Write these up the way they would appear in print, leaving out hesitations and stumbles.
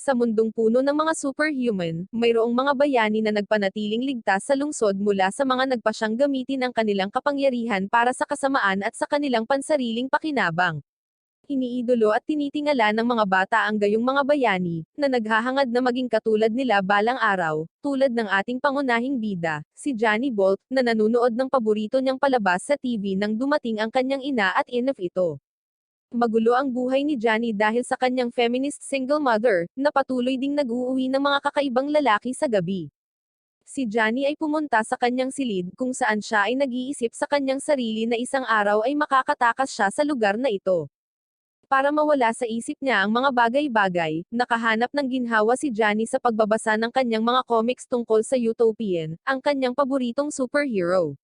Sa mundong puno ng mga superhuman, mayroong mga bayani na nagpanatiling ligtas sa lungsod mula sa mga nagpasyang gamitin ang kanilang kapangyarihan para sa kasamaan at sa kanilang pansariling pakinabang. Iniidolo at tinitingala ng mga bata ang gayong mga bayani, na naghahangad na maging katulad nila balang araw, tulad ng ating pangunahing bida, si Johnny Bolt, na nanunood ng paborito niyang palabas sa TV nang dumating ang kanyang ina at inaf ito. Magulo ang buhay ni Johnny dahil sa kanyang feminist single mother, na patuloy ding nag-uuwi ng mga kakaibang lalaki sa gabi. Si Johnny ay pumunta sa kanyang silid kung saan siya ay nag-iisip sa kanyang sarili na isang araw ay makakatakas siya sa lugar na ito. Para mawala sa isip niya ang mga bagay-bagay, nakahanap ng ginhawa si Johnny sa pagbabasa ng kanyang mga comics tungkol sa Utopian, ang kanyang paboritong superhero.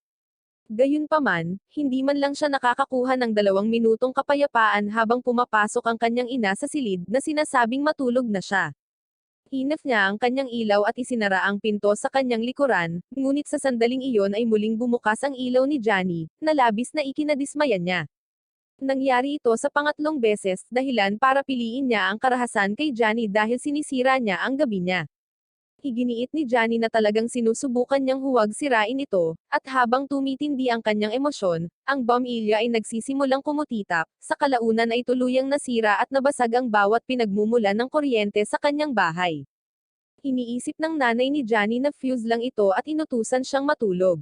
Gayunpaman, hindi man lang siya nakakakuha ng 2 minutong kapayapaan habang pumapasok ang kanyang ina sa silid na sinasabing matulog na siya. Inaf niya ang kanyang ilaw at isinara ang pinto sa kanyang likuran, ngunit sa sandaling iyon ay muling bumukas ang ilaw ni Johnny, na labis na ikinadismaya niya. Nangyari ito sa pangatlong beses, dahilan para piliin niya ang karahasan kay Johnny dahil sinisira niya ang gabi niya. Iginiit ni Johnny na talagang sinusubukan niyang huwag sirain ito, at habang tumitindi ang kanyang emosyon, ang bombilya ay nagsisimulang kumutitap, sa kalaunan ay tuluyang nasira at nabasag ang bawat pinagmumulan ng kuryente sa kanyang bahay. Iniisip ng nanay ni Johnny na fuse lang ito at inutusan siyang matulog.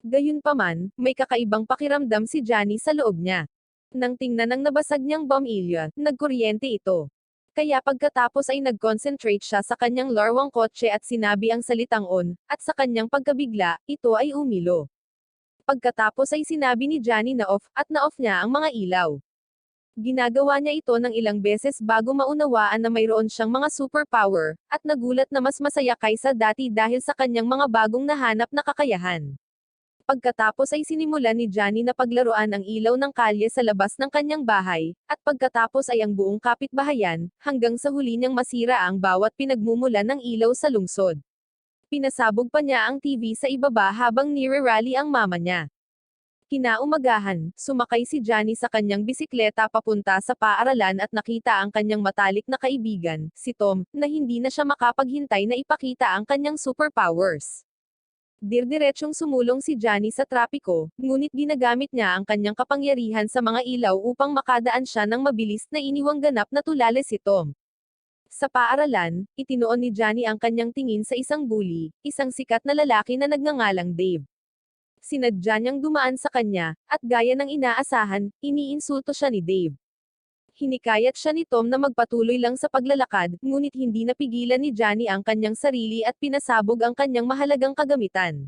Gayunpaman, may kakaibang pakiramdam si Johnny sa loob niya. Nang tingnan ang nabasag niyang bombilya, nagkuryente ito. Kaya pagkatapos ay nag-concentrate siya sa kanyang larwang kotse at sinabi ang salitang on, at sa kanyang pagkabigla, ito ay umilo. Pagkatapos ay sinabi ni Johnny na off, at na-off niya ang mga ilaw. Ginagawa niya ito ng ilang beses bago maunawaan na mayroon siyang mga superpower, at nagulat na mas masaya kaysa dati dahil sa kanyang mga bagong nahanap na kakayahan. Pagkatapos ay sinimulan ni Johnny na paglaruan ang ilaw ng kalye sa labas ng kanyang bahay, at pagkatapos ay ang buong kapitbahayan, hanggang sa huli niyang masira ang bawat pinagmumulan ng ilaw sa lungsod. Pinasabog pa niya ang TV sa ibaba habang nire-rally ang mama niya. Kinaumagahan, sumakay si Johnny sa kanyang bisikleta papunta sa paaralan at nakita ang kanyang matalik na kaibigan, si Tom, na hindi na siya makapaghintay na ipakita ang kanyang superpowers. Dirdiretsong sumulong si Johnny sa trapiko, ngunit ginagamit niya ang kanyang kapangyarihan sa mga ilaw upang makadaan siya ng mabilis na iniwang ganap na tulale si Tom. Sa paaralan, itinuon ni Johnny ang kanyang tingin sa isang bully, isang sikat na lalaki na nagngangalang Dave. Sinadya niyang dumaan sa kanya, at gaya ng inaasahan, iniinsulto siya ni Dave. Hinikayat siya ni Tom na magpatuloy lang sa paglalakad, ngunit hindi napigilan ni Johnny ang kanyang sarili at pinasabog ang kanyang mahalagang kagamitan.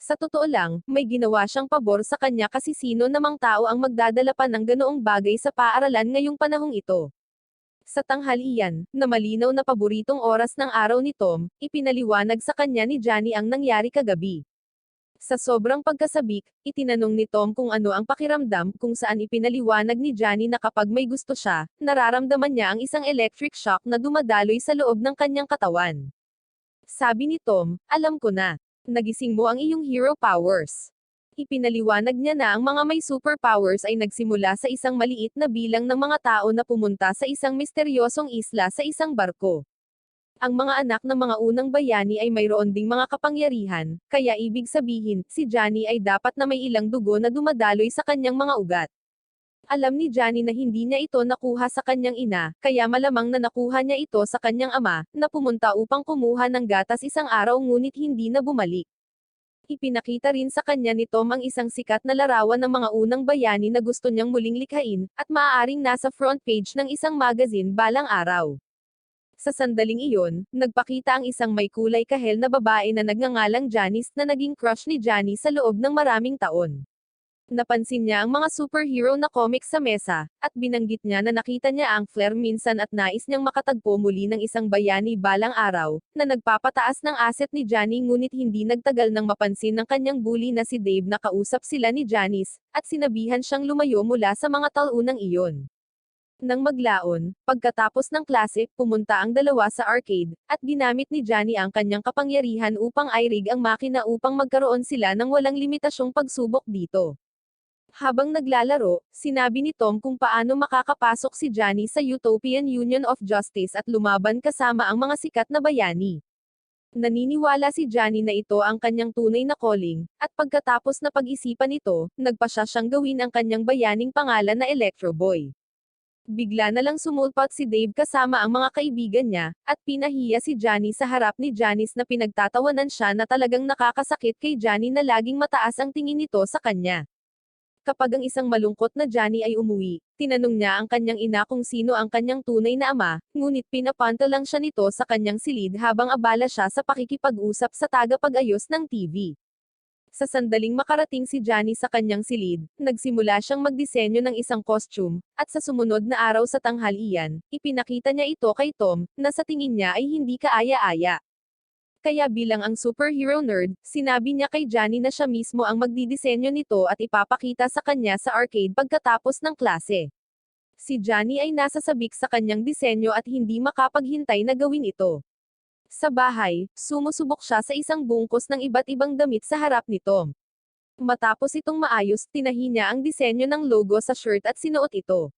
Sa totoo lang, may ginawa siyang pabor sa kanya kasi sino namang tao ang magdadala pa ng ganoong bagay sa paaralan ngayong panahong ito. Sa tanghalian, na malinaw na paboritong oras ng araw ni Tom, ipinaliwanag sa kanya ni Johnny ang nangyari kagabi. Sa sobrang pagkasabik, itinanong ni Tom kung ano ang pakiramdam, kung saan ipinaliwanag ni Johnny na kapag may gusto siya, nararamdaman niya ang isang electric shock na dumadaloy sa loob ng kanyang katawan. Sabi ni Tom, alam ko na. Nagising mo ang iyong hero powers. Ipinaliwanag niya na ang mga may superpowers ay nagsimula sa isang maliit na bilang ng mga tao na pumunta sa isang misteryosong isla sa isang barko. Ang mga anak ng mga unang bayani ay mayroon ding mga kapangyarihan, kaya ibig sabihin, si Johnny ay dapat na may ilang dugo na dumadaloy sa kanyang mga ugat. Alam ni Johnny na hindi niya ito nakuha sa kanyang ina, kaya malamang na nakuha niya ito sa kanyang ama, na pumunta upang kumuha ng gatas isang araw ngunit hindi na bumalik. Ipinakita rin sa kanya ni Tom ang isang sikat na larawan ng mga unang bayani na gusto niyang muling likhain, at maaaring nasa front page ng isang magazine balang araw. Sa sandaling iyon, nagpakita ang isang may kulay kahel na babae na nagngangalang Janice na naging crush ni Johnny sa loob ng maraming taon. Napansin niya ang mga superhero na comics sa mesa, at binanggit niya na nakita niya ang flare minsan at nais niyang makatagpo muli ng isang bayani balang araw, na nagpapataas ng asset ni Johnny ngunit hindi nagtagal nang mapansin ng kanyang bully na si Dave na kausap sila ni Janice, at sinabihan siyang lumayo mula sa mga talunang iyon. Nang maglaon, pagkatapos ng klase, pumunta ang dalawa sa arcade, at ginamit ni Johnny ang kanyang kapangyarihan upang airig ang makina upang magkaroon sila ng walang limitasyong pagsubok dito. Habang naglalaro, sinabi ni Tom kung paano makakapasok si Johnny sa Utopian Union of Justice at lumaban kasama ang mga sikat na bayani. Naniniwala si Johnny na ito ang kanyang tunay na calling, at pagkatapos na pag-isipan ito, nagpa siya siyang gawin ang kanyang bayaning pangalan na Electro Boy. Bigla na lang sumulpot si Dave kasama ang mga kaibigan niya, at pinahiya si Johnny sa harap ni Janice na pinagtatawanan siya na talagang nakakasakit kay Johnny na laging mataas ang tingin nito sa kanya. Kapag ang isang malungkot na Johnny ay umuwi, tinanong niya ang kanyang ina kung sino ang kanyang tunay na ama, ngunit pinapanta lang siya nito sa kanyang silid habang abala siya sa pakikipag-usap sa tagapag-ayos ng TV. Sa sandaling makarating si Johnny sa kanyang silid, nagsimula siyang magdisenyo ng isang costume, at sa sumunod na araw sa tanghalian, ipinakita niya ito kay Tom, na sa tingin niya ay hindi kaaya-aya. Kaya bilang ang superhero nerd, sinabi niya kay Johnny na siya mismo ang magdidisenyo nito at ipapakita sa kanya sa arcade pagkatapos ng klase. Si Johnny ay nasa sabik sa kanyang disenyo at hindi makapaghintay na gawin ito. Sa bahay, sumusubok siya sa isang bungkos ng iba't ibang damit sa harap ni Tom. Matapos itong maayos, tinahi niya ang disenyo ng logo sa shirt at sinuot ito.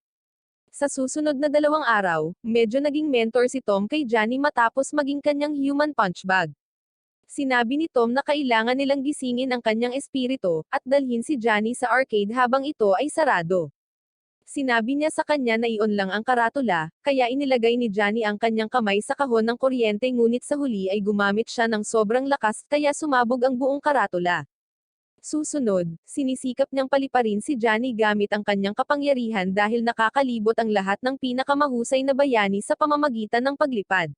Sa susunod na 2 araw, medyo naging mentor si Tom kay Johnny matapos maging kanyang human punch bag. Sinabi ni Tom na kailangan nilang gisingin ang kanyang espiritu, at dalhin si Johnny sa arcade habang ito ay sarado. Sinabi niya sa kanya na iyon lang ang karatula, kaya inilagay ni Johnny ang kanyang kamay sa kahon ng kuryente ngunit sa huli ay gumamit siya ng sobrang lakas kaya sumabog ang buong karatula. Susunod, sinisikap niyang paliparin si Johnny gamit ang kanyang kapangyarihan dahil nakakalibot ang lahat ng pinakamahusay na bayani sa pamamagitan ng paglipad.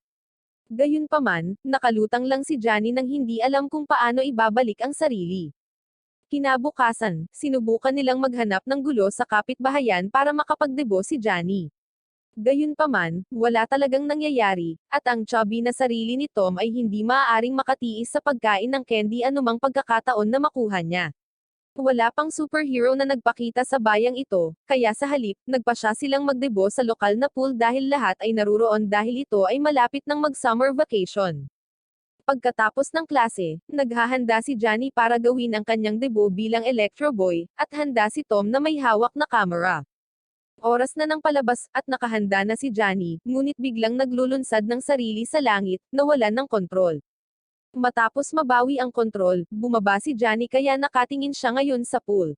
Gayunpaman, nakalutang lang si Johnny nang hindi alam kung paano ibabalik ang sarili. Kinabukasan, sinubukan nilang maghanap ng gulo sa kapitbahayan para makapagdebo si Johnny. Gayunpaman, wala talagang nangyayari, at ang chubby na sarili ni Tom ay hindi maaaring makatiis sa pagkain ng candy anumang pagkakataon na makuha niya. Wala pang superhero na nagpakita sa bayang ito, kaya sa halip, nagpa siya silang magdebo sa lokal na pool dahil lahat ay naruroon dahil ito ay malapit ng mag-summer vacation. Pagkatapos ng klase, naghahanda si Johnny para gawin ang kanyang debo bilang Electro Boy, at handa si Tom na may hawak na kamera. Oras na ng palabas, at nakahanda na si Johnny, ngunit biglang naglulunsad ng sarili sa langit, nawalan ng kontrol. Matapos mabawi ang kontrol, bumaba si Johnny kaya nakatingin siya ngayon sa pool.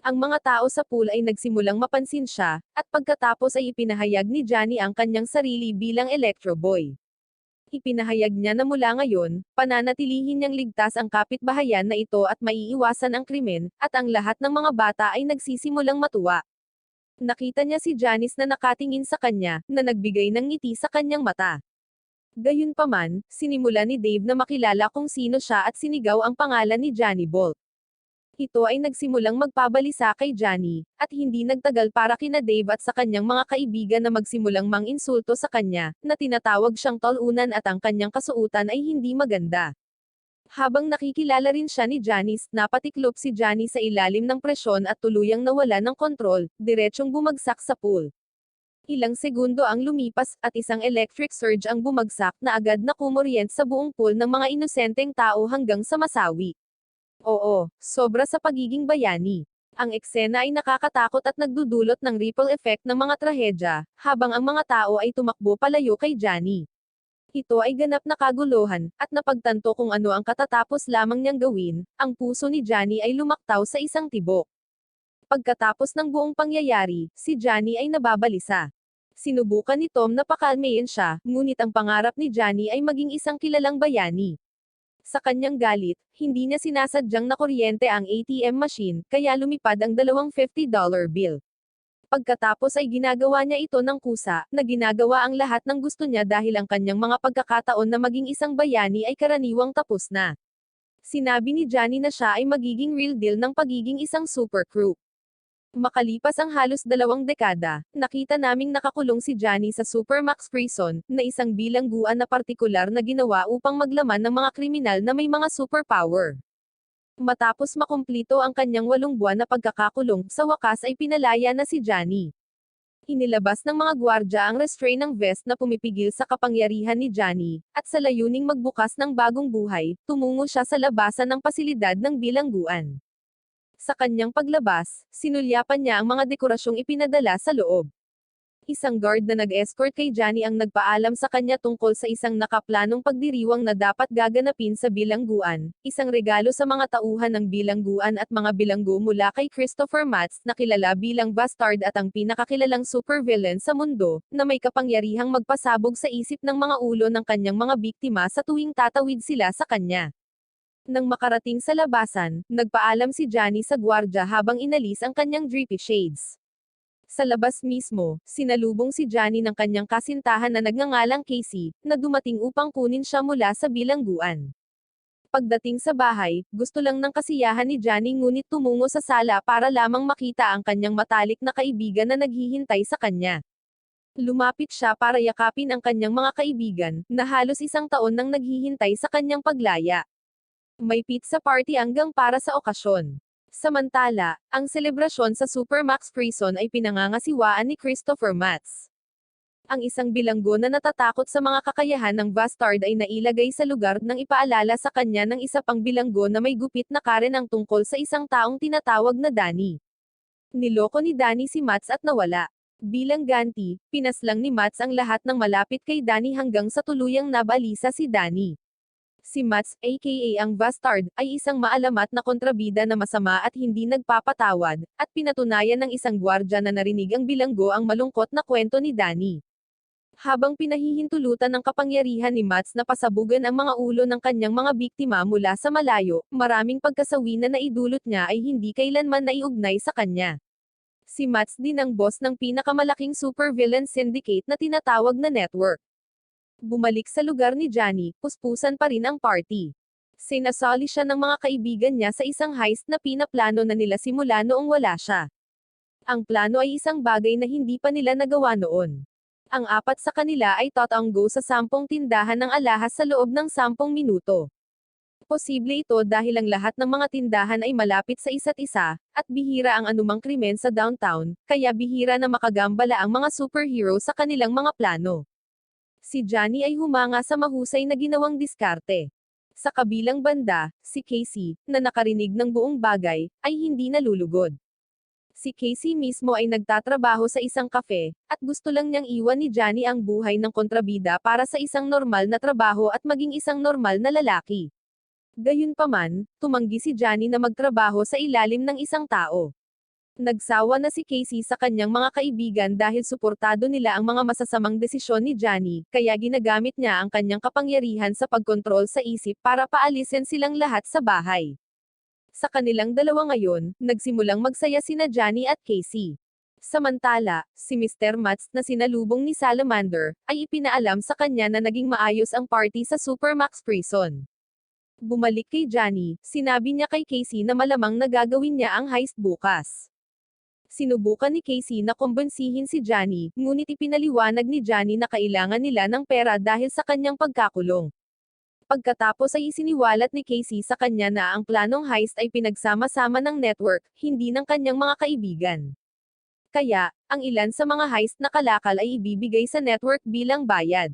Ang mga tao sa pool ay nagsimulang mapansin siya, at pagkatapos ay ipinahayag ni Johnny ang kanyang sarili bilang Electro Boy. Ipinahayag niya na mula ngayon, pananatilihin niyang ligtas ang kapitbahayan na ito at maiiwasan ang krimen, at ang lahat ng mga bata ay nagsisimulang matuwa. Nakita niya si Janice na nakatingin sa kanya, na nagbigay ng ngiti sa kanyang mata. Gayunpaman, sinimula ni Dave na makilala kung sino siya at sinigaw ang pangalan ni Johnny Bolt. Ito ay nagsimulang magpabalisa kay Johnny, at hindi nagtagal para kina Dave at sa kanyang mga kaibigan na magsimulang manginsulto sa kanya, na tinatawag siyang tol-unan at ang kanyang kasuutan ay hindi maganda. Habang nakikilala rin siya ni Janice, napatiklop si Johnny sa ilalim ng presyon at tuluyang nawala ng kontrol, diretsyong bumagsak sa pool. Ilang segundo ang lumipas, at isang electric surge ang bumagsak na agad na kumuryent sa buong pool ng mga inosenteng tao hanggang sa masawi. Oo, sobra sa pagiging bayani. Ang eksena ay nakakatakot at nagdudulot ng ripple effect ng mga trahedya, habang ang mga tao ay tumakbo palayo kay Johnny. Ito ay ganap na kaguluhan, at napagtanto kung ano ang katatapos lamang niyang gawin, ang puso ni Johnny ay lumaktaw sa isang tibok. Pagkatapos ng buong pangyayari, si Johnny ay nababalisa. Sinubukan ni Tom na pakalmayin siya, ngunit ang pangarap ni Johnny ay maging isang kilalang bayani. Sa kanyang galit, hindi niya sinasadyang nakuryente ang ATM machine, kaya lumipad ang dalawang $50 bill. Pagkatapos ay ginagawa niya ito ng kusa, na ginagawa ang lahat ng gusto niya dahil ang kanyang mga pagkakataon na maging isang bayani ay karaniwang tapos na. Sinabi ni Johnny na siya ay magiging real deal ng pagiging isang super crew. Makalipas ang halos 2 dekada, nakita naming nakakulong si Johnny sa Supermax Prison, na isang bilangguan na partikular na ginawa upang maglaman ng mga kriminal na may mga superpower. Matapos makumplito ang kanyang 8 buwan na pagkakakulong, sa wakas ay pinalaya na si Johnny. Inilabas ng mga gwardya ang restraint ng vest na pumipigil sa kapangyarihan ni Johnny, at sa layuning magbukas ng bagong buhay, tumungo siya sa labasan ng pasilidad ng bilangguan. Sa kanyang paglabas, sinulyapan niya ang mga dekorasyong ipinadala sa loob. Isang guard na nag-escort kay Johnny ang nagpaalam sa kanya tungkol sa isang nakaplanong pagdiriwang na dapat gaganapin sa bilangguan, isang regalo sa mga tauhan ng bilangguan at mga bilanggo mula kay Christopher Matz na kilala bilang Bastard at ang pinakakilalang supervillain sa mundo, na may kapangyarihang magpasabog sa isip ng mga ulo ng kanyang mga biktima sa tuwing tatawid sila sa kanya. Nang makarating sa labasan, nagpaalam si Johnny sa gwardya habang inalis ang kanyang drippy shades. Sa labas mismo, sinalubong si Johnny ng kanyang kasintahan na nagngangalang Casey, na dumating upang kunin siya mula sa bilangguan. Pagdating sa bahay, gusto lang ng kasiyahan ni Johnny ngunit tumungo sa sala para lamang makita ang kanyang matalik na kaibigan na naghihintay sa kanya. Lumapit siya para yakapin ang kanyang mga kaibigan, na halos isang taon nang naghihintay sa kanyang paglaya. May pizza party hanggang para sa okasyon. Samantala, ang selebrasyon sa Supermax Prison ay pinangangasiwaan ni Christopher Matz. Ang isang bilanggo na natatakot sa mga kakayahan ng Bastard ay nailagay sa lugar nang ipaalala sa kanya ng isa pang bilanggo na may gupit na karenang tungkol sa isang taong tinatawag na Danny. Niloko ni Danny si Matz at nawala. Bilang ganti, pinaslang ni Matz ang lahat ng malapit kay Danny hanggang sa tuluyang nabalisa si Danny. Si Matz, aka ang Bastard, ay isang maalamat na kontrabida na masama at hindi nagpapatawad, at pinatunayan ng isang gwardya na narinig ang bilanggo ang malungkot na kwento ni Danny. Habang pinahihintulutan ng kapangyarihan ni Matz na pasabugan ang mga ulo ng kanyang mga biktima mula sa malayo, maraming pagkasawi na naidulot niya ay hindi kailanman naiugnay sa kanya. Si Matz din ang boss ng pinakamalaking supervillain syndicate na tinatawag na network. Bumalik sa lugar ni Johnny, puspusan pa rin ang party. Sinasali siya ng mga kaibigan niya sa isang heist na pinaplano na nila simula noong wala siya. Ang plano ay isang bagay na hindi pa nila nagawa noon. Ang apat sa kanila ay tatanggo sa 10 tindahan ng alahas sa loob ng 10 minuto. Posible ito dahil ang lahat ng mga tindahan ay malapit sa isa't isa, at bihira ang anumang krimen sa downtown, kaya bihira na makagambala ang mga superhero sa kanilang mga plano. Si Johnny ay humanga sa mahusay na ginawang diskarte. Sa kabilang banda, si Casey, na nakarinig ng buong bagay, ay hindi nalulugod. Si Casey mismo ay nagtatrabaho sa isang kafe, at gusto lang niyang iwan ni Johnny ang buhay ng kontrabida para sa isang normal na trabaho at maging isang normal na lalaki. Gayunpaman, tumanggi si Johnny na magtrabaho sa ilalim ng isang tao. Nagsawa na si Casey sa kanyang mga kaibigan dahil suportado nila ang mga masasamang desisyon ni Johnny, kaya ginagamit niya ang kanyang kapangyarihan sa pagkontrol sa isip para paalisin silang lahat sa bahay. Sa kanilang dalawa ngayon, nagsimulang magsaya sina Johnny at Casey. Samantala, si Mr. Matz na sinalubong ni Salamander, ay ipinaalam sa kanya na naging maayos ang party sa Supermax Prison. Bumalik kay Johnny, sinabi niya kay Casey na malamang nagagawin niya ang heist bukas. Sinubukan ni Casey na kumbinsihin si Johnny, ngunit ipinaliwanag ni Johnny na kailangan nila ng pera dahil sa kanyang pagkakulong. Pagkatapos ay isiniwalat ni Casey sa kanya na ang planong heist ay pinagsama-sama ng network, hindi ng kanyang mga kaibigan. Kaya, ang ilan sa mga heist na kalakal ay ibibigay sa network bilang bayad.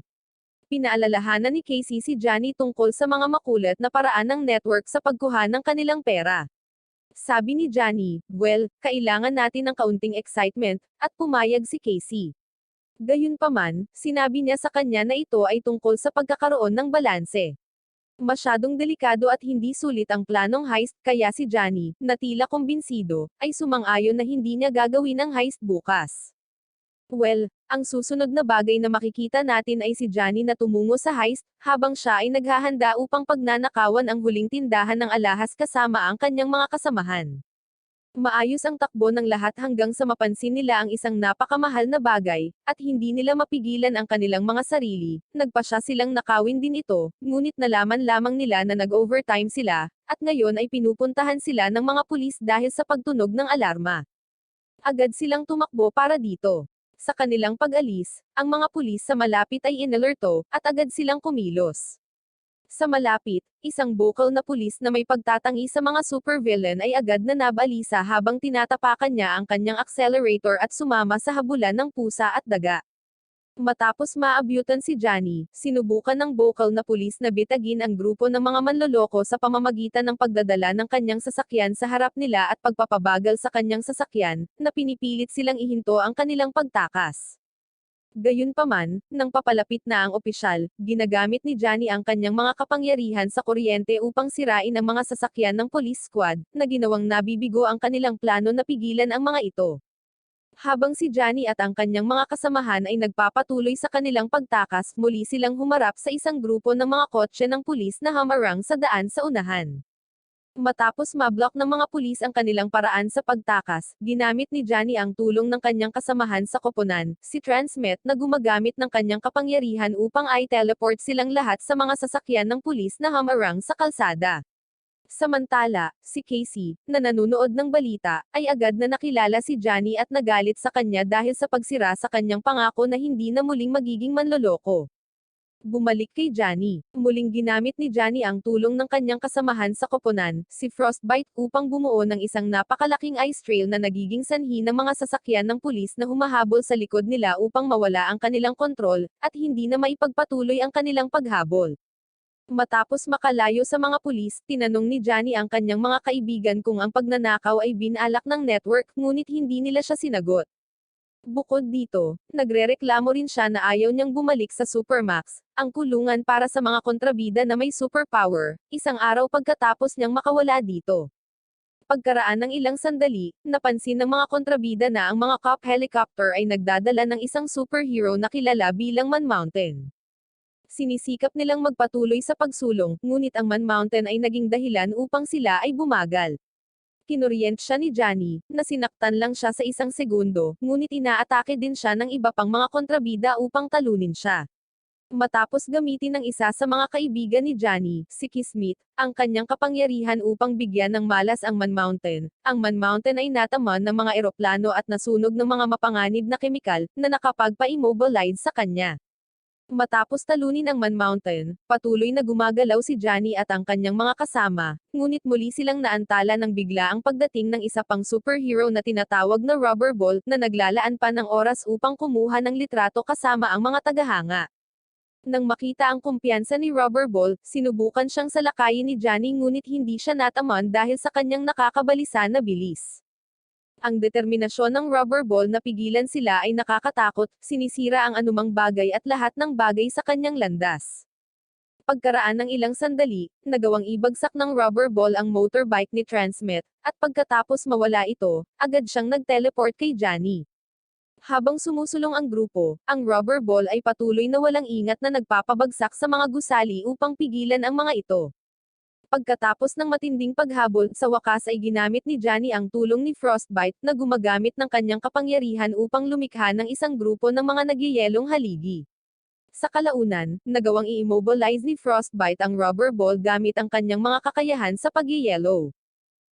Pinaalalahanan ni Casey si Johnny tungkol sa mga makulit na paraan ng network sa pagkuha ng kanilang pera. Sabi ni Johnny, well, kailangan natin ng kaunting excitement, at pumayag si Casey. Gayunpaman, sinabi niya sa kanya na ito ay tungkol sa pagkakaroon ng balanse. Masyadong delikado at hindi sulit ang planong heist, kaya si Johnny, na tila kumbinsido, ay sumang-ayon na hindi niya gagawin ang heist bukas. Well, ang susunod na bagay na makikita natin ay si Johnny na tumungo sa heist, habang siya ay naghahanda upang pagnanakawan ang huling tindahan ng alahas kasama ang kanyang mga kasamahan. Maayos ang takbo ng lahat hanggang sa mapansin nila ang isang napakamahal na bagay, at hindi nila mapigilan ang kanilang mga sarili. Nagpasya silang nakawin din ito, ngunit nalaman lamang nila na nag-overtime sila, at ngayon ay pinupuntahan sila ng mga pulis dahil sa pagtunog ng alarma. Agad silang tumakbo para dito. Sa kanilang pag-alis, ang mga pulis sa malapit ay inalerto, at agad silang kumilos. Sa malapit, isang bukal na pulis na may pagtatangi sa mga supervillain ay agad na nabalisa habang tinatapakan niya ang kanyang accelerator at sumama sa habulan ng pusa at daga. Matapos maabyutan si Johnny, sinubukan ng bokal na pulis na bitagin ang grupo ng mga manloloko sa pamamagitan ng pagdadala ng kanyang sasakyan sa harap nila at pagpapabagal sa kanyang sasakyan, na pinipilit silang ihinto ang kanilang pagtakas. Gayunpaman, nang papalapit na ang opisyal, ginagamit ni Johnny ang kanyang mga kapangyarihan sa kuryente upang sirain ang mga sasakyan ng police squad, na ginawang nabibigo ang kanilang plano na pigilan ang mga ito. Habang si Johnny at ang kanyang mga kasamahan ay nagpapatuloy sa kanilang pagtakas, muli silang humarap sa isang grupo ng mga kotse ng pulis na hamarang sa daan sa unahan. Matapos mablok ng mga pulis ang kanilang paraan sa pagtakas, ginamit ni Johnny ang tulong ng kanyang kasamahan sa koponan, si Transmet, na gumagamit ng kanyang kapangyarihan upang i-teleport silang lahat sa mga sasakyan ng pulis na hamarang sa kalsada. Samantala, si Casey, na nanunood ng balita, ay agad na nakilala si Johnny at nagalit sa kanya dahil sa pagsira sa kanyang pangako na hindi na muling magiging manloloko. Bumalik kay Johnny. Muling ginamit ni Johnny ang tulong ng kanyang kasamahan sa koponan, si Frostbite, upang bumuo ng isang napakalaking ice trail na nagiging sanhi ng mga sasakyan ng pulis na humahabol sa likod nila upang mawala ang kanilang kontrol, at hindi na maipagpatuloy ang kanilang paghabol. Matapos makalayo sa mga pulis, tinanong ni Johnny ang kanyang mga kaibigan kung ang pagnanakaw ay binalak ng network, ngunit hindi nila siya sinagot. Bukod dito, nagrereklamo rin siya na ayaw niyang bumalik sa Supermax, ang kulungan para sa mga kontrabida na may superpower, isang araw pagkatapos niyang makawala dito. Pagkaraan ng ilang sandali, napansin ng mga kontrabida na ang mga cop helicopter ay nagdadala ng isang superhero na kilala bilang Man Mountain. Sinisikap nilang magpatuloy sa pagsulong, ngunit ang Man Mountain ay naging dahilan upang sila ay bumagal. Kinuryent siya ni Johnny, na sinaktan lang siya sa isang segundo, ngunit inaatake din siya ng iba pang mga kontrabida upang talunin siya. Matapos gamitin ng isa sa mga kaibigan ni Johnny, si Kismet, ang kanyang kapangyarihan upang bigyan ng malas ang Man Mountain, ang Man Mountain ay nataman ng mga eroplano at nasunog ng mga mapanganib na kemikal, na nakapagpa-immobilize sa kanya. Matapos talunin ang Man Mountain, patuloy na gumagalaw si Johnny at ang kanyang mga kasama, ngunit muli silang naantala ng bigla ang pagdating ng isa pang superhero na tinatawag na Rubber Ball, na naglalaan pa ng oras upang kumuha ng litrato kasama ang mga tagahanga. Nang makita ang kumpiyansa ni Rubber Ball, sinubukan siyang salakayin ni Johnny ngunit hindi siya nataman dahil sa kanyang nakakabalisa na bilis. Ang determinasyon ng Rubber Ball na pigilan sila ay nakakatakot, sinisira ang anumang bagay at lahat ng bagay sa kanyang landas. Pagkaraan ng ilang sandali, nagawang ibagsak ng Rubber Ball ang motorbike ni Transmet, at pagkatapos mawala ito, agad siyang nag-teleport kay Johnny. Habang sumusulong ang grupo, ang Rubber Ball ay patuloy na walang ingat na nagpapabagsak sa mga gusali upang pigilan ang mga ito. Pagkatapos ng matinding paghabol, sa wakas ay ginamit ni Johnny ang tulong ni Frostbite, na gumagamit ng kanyang kapangyarihan upang lumikha ng isang grupo ng mga nagyayelong haligi. Sa kalaunan, nagawang i-immobilize ni Frostbite ang Rubber Ball gamit ang kanyang mga kakayahan sa pagyayelo.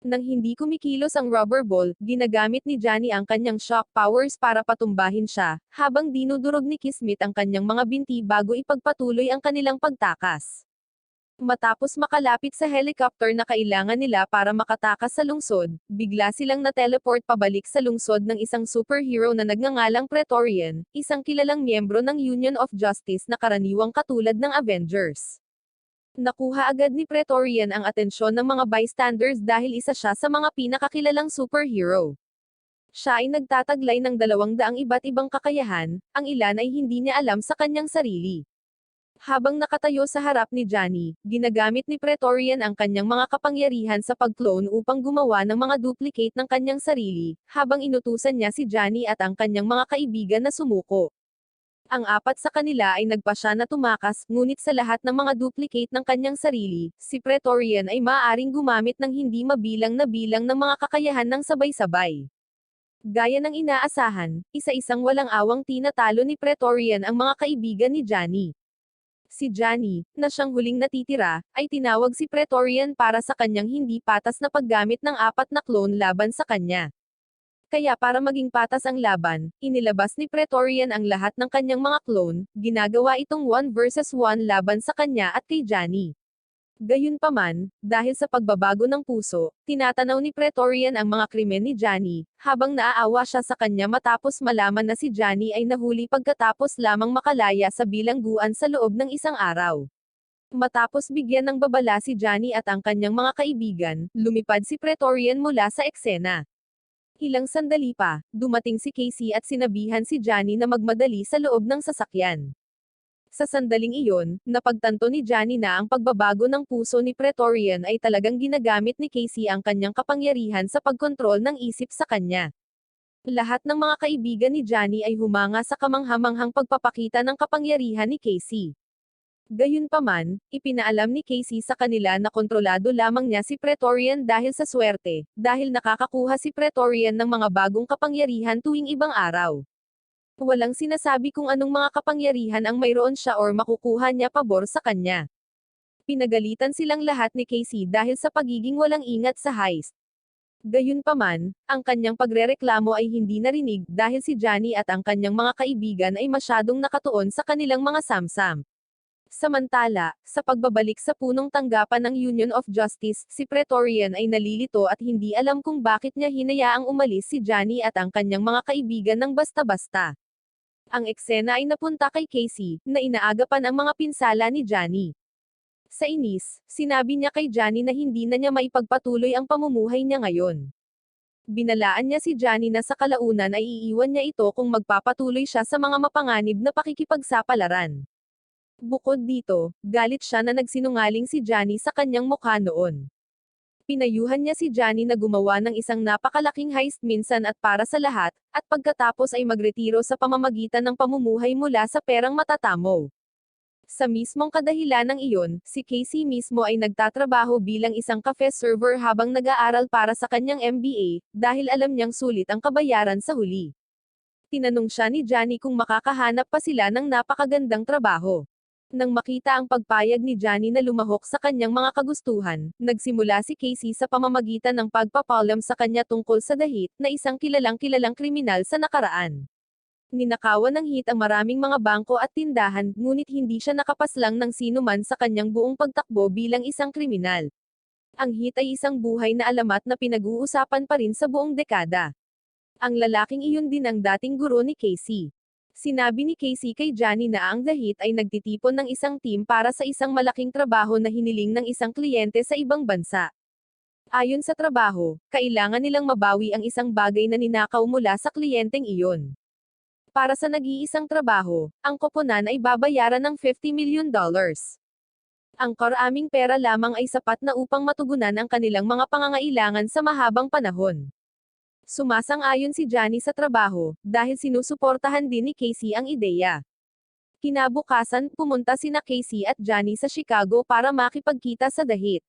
Nang hindi kumikilos ang Rubber Ball, ginagamit ni Johnny ang kanyang shock powers para patumbahin siya, habang dinudurog ni Kismet ang kanyang mga binti bago ipagpatuloy ang kanilang pagtakas. Matapos makalapit sa helicopter na kailangan nila para makatakas sa lungsod, bigla silang na-teleport pabalik sa lungsod ng isang superhero na nagngangalang Praetorian, isang kilalang miyembro ng Union of Justice na karaniwang katulad ng Avengers. Nakuha agad ni Praetorian ang atensyon ng mga bystanders dahil isa siya sa mga pinakakilalang superhero. Siya ay nagtataglay ng 200 iba't ibang kakayahan, ang ilan ay hindi niya alam sa kanyang sarili. Habang nakatayo sa harap ni Johnny, ginagamit ni Praetorian ang kanyang mga kapangyarihan sa pag-clone upang gumawa ng mga duplicate ng kanyang sarili, habang inutusan niya si Johnny at ang kanyang mga kaibigan na sumuko. Ang apat sa kanila ay nagpasya na tumakas, ngunit sa lahat ng mga duplicate ng kanyang sarili, si Praetorian ay maaaring gumamit ng hindi mabilang na bilang ng mga kakayahan ng sabay-sabay. Gaya ng inaasahan, isa-isang walang awang tinatalo ni Praetorian ang mga kaibigan ni Johnny. Si Johnny, na siyang huling natitira, ay tinawag si Praetorian para sa kanyang hindi patas na paggamit ng 4 na clone laban sa kanya. Kaya para maging patas ang laban, inilabas ni Praetorian ang lahat ng kanyang mga clone, ginagawa itong 1 versus 1 laban sa kanya at kay Johnny. Gayunpaman, dahil sa pagbabago ng puso, tinatanaw ni Praetorian ang mga krimen ni Johnny, habang naaawa siya sa kanya matapos malaman na si Johnny ay nahuli pagkatapos lamang makalaya sa bilangguan sa loob ng isang araw. Matapos bigyan ng babala si Johnny at ang kanyang mga kaibigan, lumipad si Praetorian mula sa eksena. Ilang sandali pa, dumating si Casey at sinabihan si Johnny na magmadali sa loob ng sasakyan. Sa sandaling iyon, napagtanto ni Johnny na ang pagbabago ng puso ni Praetorian ay talagang ginagamit ni Casey ang kanyang kapangyarihan sa pagkontrol ng isip sa kanya. Lahat ng mga kaibigan ni Johnny ay humanga sa kamanghamanghang pagpapakita ng kapangyarihan ni Casey. Gayunpaman, ipinaalam ni Casey sa kanila na kontrolado lamang niya si Praetorian dahil sa swerte, dahil nakakakuha si Praetorian ng mga bagong kapangyarihan tuwing ibang araw. Walang sinasabi kung anong mga kapangyarihan ang mayroon siya or makukuha niya pabor sa kanya. Pinagalitan silang lahat ni Casey dahil sa pagiging walang ingat sa heist. Gayunpaman, ang kanyang pagrereklamo ay hindi narinig dahil si Johnny at ang kanyang mga kaibigan ay masyadong nakatuon sa kanilang mga samsam. Samantala, sa pagbabalik sa punong tanggapan ng Union of Justice, si Praetorian ay nalilito at hindi alam kung bakit niya hinayaang umalis si Johnny at ang kanyang mga kaibigan ng basta-basta. Ang eksena ay napunta kay Casey, na inaagapan ang mga pinsala ni Johnny. Sa inis, sinabi niya kay Johnny na hindi na niya maipagpatuloy ang pamumuhay niya ngayon. Binalaan niya si Johnny na sa kalaunan ay iiwan niya ito kung magpapatuloy siya sa mga mapanganib na pakikipagsapalaran. Bukod dito, galit siya na nagsinungaling si Johnny sa kanyang mukha noon. Pinayuhan niya si Johnny na gumawa ng isang napakalaking heist minsan at para sa lahat, at pagkatapos ay magretiro sa pamamagitan ng pamumuhay mula sa perang matatamo. Sa mismong kadahilanang iyon, si Casey mismo ay nagtatrabaho bilang isang cafe server habang nag-aaral para sa kanyang MBA, dahil alam niyang sulit ang kabayaran sa huli. Tinanong siya ni Johnny kung makakahanap pa sila ng napakagandang trabaho. Nang makita ang pagpayag ni Johnny na lumahok sa kanyang mga kagustuhan, nagsimula si Casey sa pamamagitan ng pagpapalam sa kanya tungkol sa The Hit, na isang kilalang kriminal sa nakaraan. Ninakawan ng Hit ang maraming mga bangko at tindahan, ngunit hindi siya nakapaslang ng sino man sa kanyang buong pagtakbo bilang isang kriminal. Ang Hit ay isang buhay na alamat na pinag-uusapan pa rin sa buong dekada. Ang lalaking iyon din ang dating guro ni Casey. Sinabi ni Casey kay Johnny na ang The Hit ay nagtitipon ng isang team para sa isang malaking trabaho na hiniling ng isang kliyente sa ibang bansa. Ayon sa trabaho, kailangan nilang mabawi ang isang bagay na ninakaw mula sa kliyenteng iyon. Para sa nag-iisang trabaho, ang koponan ay babayaran ng $50 million. Ang karaming pera lamang ay sapat na upang matugunan ang kanilang mga pangangailangan sa mahabang panahon. Sumasang-ayon si Johnny sa trabaho, dahil sinusuportahan din ni Casey ang ideya. Kinabukasan, pumunta sina Casey at Johnny sa Chicago para makipagkita sa The Hit.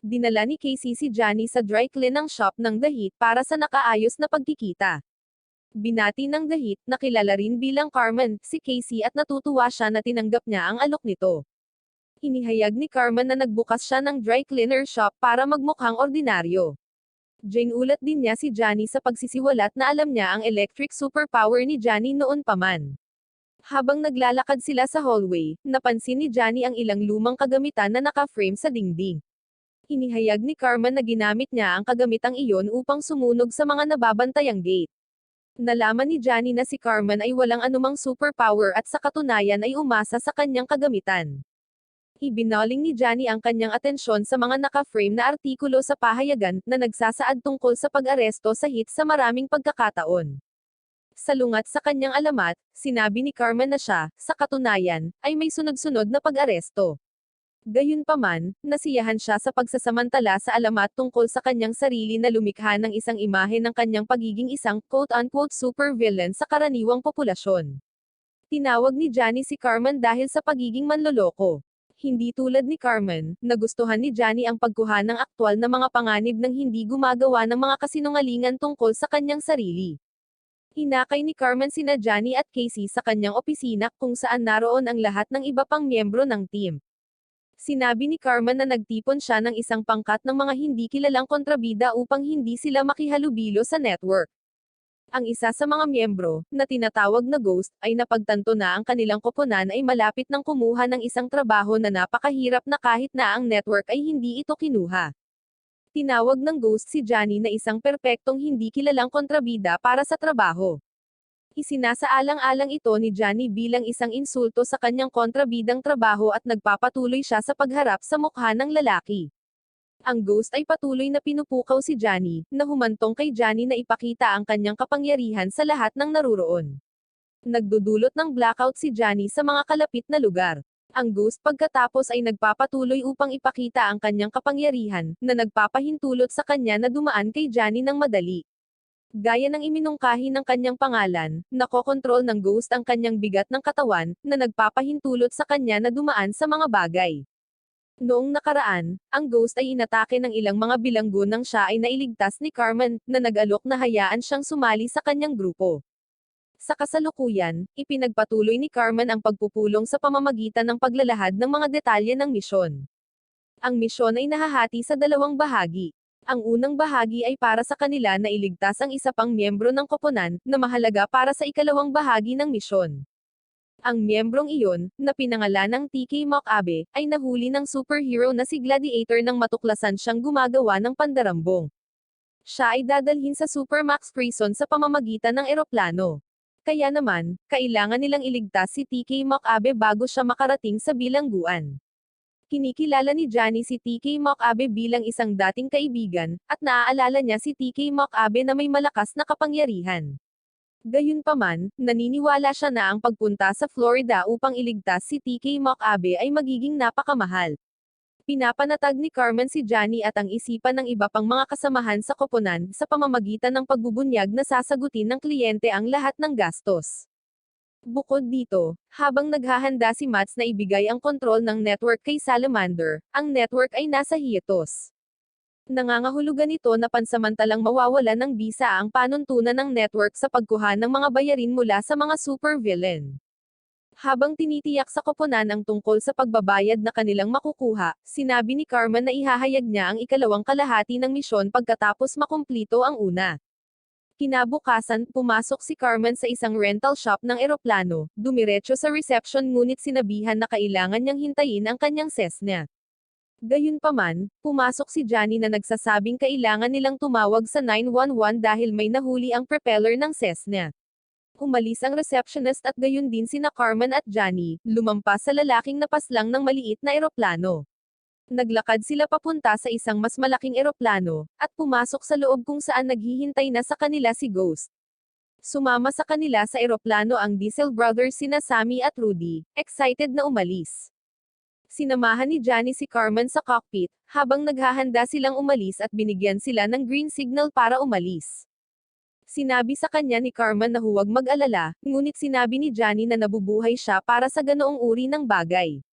Dinala ni Casey si Johnny sa dry cleaning shop ng The Hit para sa nakaayos na pagkikita. Binati ng The Hit, na kilala rin bilang Carmen, si Casey at natutuwa siya na tinanggap niya ang alok nito. Inihayag ni Carmen na nagbukas siya ng dry cleaner shop para magmukhang ordinaryo. Ginulat din niya si Johnny sa pagsisiwalat na alam niya ang electric superpower ni Johnny noon pa man. Habang naglalakad sila sa hallway, napansin ni Johnny ang ilang lumang kagamitan na naka-frame sa dingding. Inihayag ni Carmen na ginamit niya ang kagamitang iyon upang sumunog sa mga nababantayang gate. Nalaman ni Johnny na si Carmen ay walang anumang superpower at sa katunayan ay umasa sa kanyang kagamitan. Ibinaling ni Johnny ang kanyang atensyon sa mga naka-frame na artikulo sa pahayagan, na nagsasaad tungkol sa pag-aresto sa Hit sa maraming pagkakataon. Salungat sa kanyang alamat, sinabi ni Carmen na siya, sa katunayan, ay may sunod-sunod na pag-aresto. Gayunpaman, nasiyahan siya sa pagsasamantala sa alamat tungkol sa kanyang sarili na lumikha ng isang imahe ng kanyang pagiging isang quote-unquote supervillain sa karaniwang populasyon. Tinawag ni Johnny si Carmen dahil sa pagiging manloloko. Hindi tulad ni Carmen, nagustuhan ni Johnny ang pagkuha ng aktwal na mga panganib nang hindi gumagawa ng mga kasinungalingan tungkol sa kanyang sarili. Hinakay ni Carmen sina Johnny at Casey sa kanyang opisina kung saan naroon ang lahat ng iba pang miyembro ng team. Sinabi ni Carmen na nagtipon siya ng isang pangkat ng mga hindi kilalang kontrabida upang hindi sila makihalubilo sa network. Ang isa sa mga miyembro, na tinatawag na Ghost, ay napagtanto na ang kanilang koponan ay malapit ng kumuha ng isang trabaho na napakahirap na kahit na ang network ay hindi ito kinuha. Tinawag ng Ghost si Johnny na isang perpektong hindi kilalang kontrabida para sa trabaho. Isinasaalang-alang ito ni Johnny bilang isang insulto sa kanyang kontrabidang trabaho at nagpapatuloy siya sa pagharap sa mukha ng lalaki. Ang Ghost ay patuloy na pinupukaw si Johnny, na humantong kay Johnny na ipakita ang kanyang kapangyarihan sa lahat ng naruroon. Nagdudulot ng blackout si Johnny sa mga kalapit na lugar. Ang Ghost pagkatapos ay nagpapatuloy upang ipakita ang kanyang kapangyarihan, na nagpapahintulot sa kanya na dumaan kay Johnny ng madali. Gaya ng iminungkahi ng kanyang pangalan, nakokontrol ng Ghost ang kanyang bigat ng katawan, na nagpapahintulot sa kanya na dumaan sa mga bagay. Noong nakaraan, ang Ghost ay inatake ng ilang mga bilanggo nang siya ay nailigtas ni Carmen, na nag-alok na hayaan siyang sumali sa kanyang grupo. Sa kasalukuyan, ipinagpatuloy ni Carmen ang pagpupulong sa pamamagitan ng paglalahad ng mga detalye ng misyon. Ang misyon ay nahahati sa dalawang bahagi. Ang unang bahagi ay para sa kanila na iligtas ang isa pang miyembro ng koponan, na mahalaga para sa ikalawang bahagi ng misyon. Ang miyembrong iyon, na pinangalanang TK Makabe, ay nahuli ng superhero na si Gladiator nang matuklasan siyang gumagawa ng pandarambong. Siya ay dadalhin sa Supermax Prison sa pamamagitan ng eroplano. Kaya naman, kailangan nilang iligtas si TK Makabe bago siya makarating sa bilangguan. Kinikilala ni Johnny si TK Makabe bilang isang dating kaibigan, at naaalala niya si TK Makabe na may malakas na kapangyarihan. Gayunpaman, naniniwala siya na ang pagpunta sa Florida upang iligtas si TK Makabe ay magiging napakamahal. Pinapanatag ni Carmen si Johnny at ang isipan ng iba pang mga kasamahan sa koponan sa pamamagitan ng pagbubunyag na sasagutin ng kliyente ang lahat ng gastos. Bukod dito, habang naghahanda si Mats na ibigay ang kontrol ng network kay Salamander, ang network ay nasa hiatus. Nangangahulugan ito na pansamantalang mawawala ng bisa ang panuntunan ng network sa pagkuha ng mga bayarin mula sa mga supervillain. Habang tinitiyak sa koponan ang tungkol sa pagbabayad na kanilang makukuha, sinabi ni Carmen na ihahayag niya ang ikalawang kalahati ng misyon pagkatapos makumplito ang una. Kinabukasan, pumasok si Carmen sa isang rental shop ng eroplano, dumiretso sa reception ngunit sinabihan na kailangan niyang hintayin ang kanyang Cessna. Gayunpaman, pumasok si Johnny na nagsasabing kailangan nilang tumawag sa 911 dahil may nahuli ang propeller ng Cessna. Umalis ang receptionist at gayon din sina Carmen at Johnny, lumampas sa lalaking napaslang ng maliit na eroplano. Naglakad sila papunta sa isang mas malaking eroplano, at pumasok sa loob kung saan naghihintay na sa kanila si Ghost. Sumama sa kanila sa eroplano ang Diesel brothers sina Sammy at Rudy, excited na umalis. Sinamahan ni Johnny si Carmen sa cockpit, habang naghahanda silang umalis at binigyan sila ng green signal para umalis. Sinabi sa kanya ni Carmen na huwag mag-alala, ngunit sinabi ni Johnny na nabubuhay siya para sa ganoong uri ng bagay.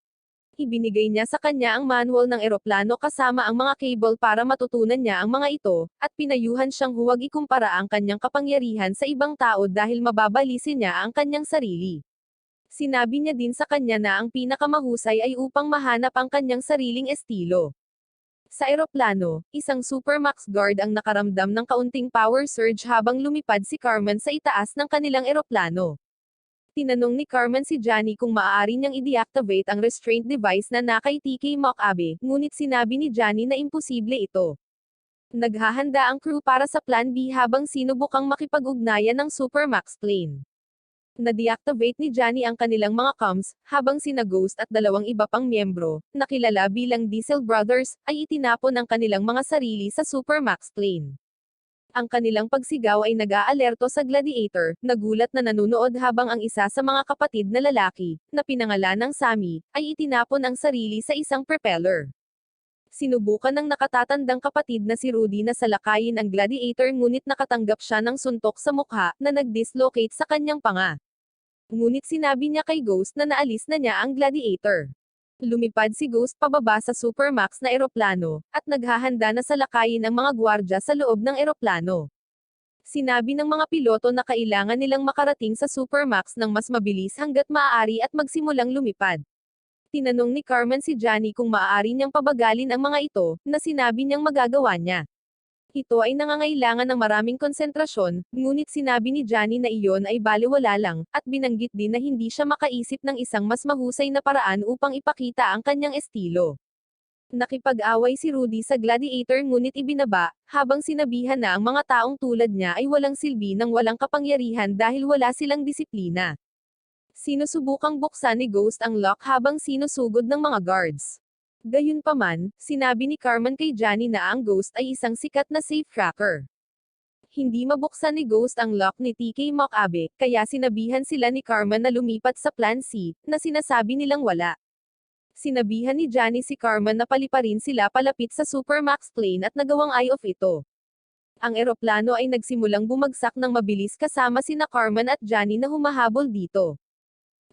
Ibinigay niya sa kanya ang manual ng eroplano kasama ang mga cable para matutunan niya ang mga ito, at pinayuhan siyang huwag ikumpara ang kanyang kapangyarihan sa ibang tao dahil mababalisin niya ang kanyang sarili. Sinabi niya din sa kanya na ang pinakamahusay ay upang mahanap ang kanyang sariling estilo. Sa eroplano, isang Supermax guard ang nakaramdam ng kaunting power surge habang lumipad si Carmen sa itaas ng kanilang eroplano. Tinanong ni Carmen si Johnny kung maaari niyang i-deactivate ang restraint device na nakay TK Makabe, ngunit sinabi ni Johnny na imposible ito. Naghahanda ang crew para sa Plan B habang sinubukang makipag-ugnayan ng Supermax plane. Na-deactivate ni Johnny ang kanilang mga comms, habang sina Ghost at dalawang iba pang miyembro, na kilala bilang Diesel Brothers, ay itinapon ang kanilang mga sarili sa Supermax plane. Ang kanilang pagsigaw ay nag-aalerto sa Gladiator, nagulat na nanunood habang ang isa sa mga kapatid na lalaki, na pinangalanang Sammy, ay itinapon ang sarili sa isang propeller. Sinubukan ng nakatatandang kapatid na si Rudy na salakayin ang Gladiator ngunit nakatanggap siya ng suntok sa mukha, na nag-dislocate sa kanyang panga. Ngunit sinabi niya kay Ghost na naalis na niya ang Gladiator. Lumipad si Ghost pababa sa Supermax na eroplano, at naghahanda na salakayin ang mga gwardya sa loob ng eroplano. Sinabi ng mga piloto na kailangan nilang makarating sa Supermax ng mas mabilis hanggat maaari at magsimulang lumipad. Tinanong ni Carmen si Johnny kung maaari niyang pabagalin ang mga ito, na sinabi niyang magagawa niya. Ito ay nangangailangan ng maraming konsentrasyon, ngunit sinabi ni Johnny na iyon ay balewala lang, at binanggit din na hindi siya makaisip ng isang mas mahusay na paraan upang ipakita ang kanyang estilo. Nakipag-away si Rudy sa Gladiator ngunit ibinaba, habang sinabihan na ang mga taong tulad niya ay walang silbi ng walang kapangyarihan dahil wala silang disiplina. Sinusubukang buksan ni Ghost ang lock habang sinusugod ng mga guards. Gayunpaman, sinabi ni Carmen kay Johnny na ang Ghost ay isang sikat na safecracker. Hindi mabuksan ni Ghost ang lock ni TK Makabe, kaya sinabihan sila ni Carmen na lumipat sa Plan C, na sinasabi nilang wala. Sinabihan ni Johnny si Carmen na paliparin sila palapit sa Supermax plane at nagawang eye-off ito. Ang eroplano ay nagsimulang bumagsak ng mabilis kasama sina Carmen at Johnny na humahabol dito.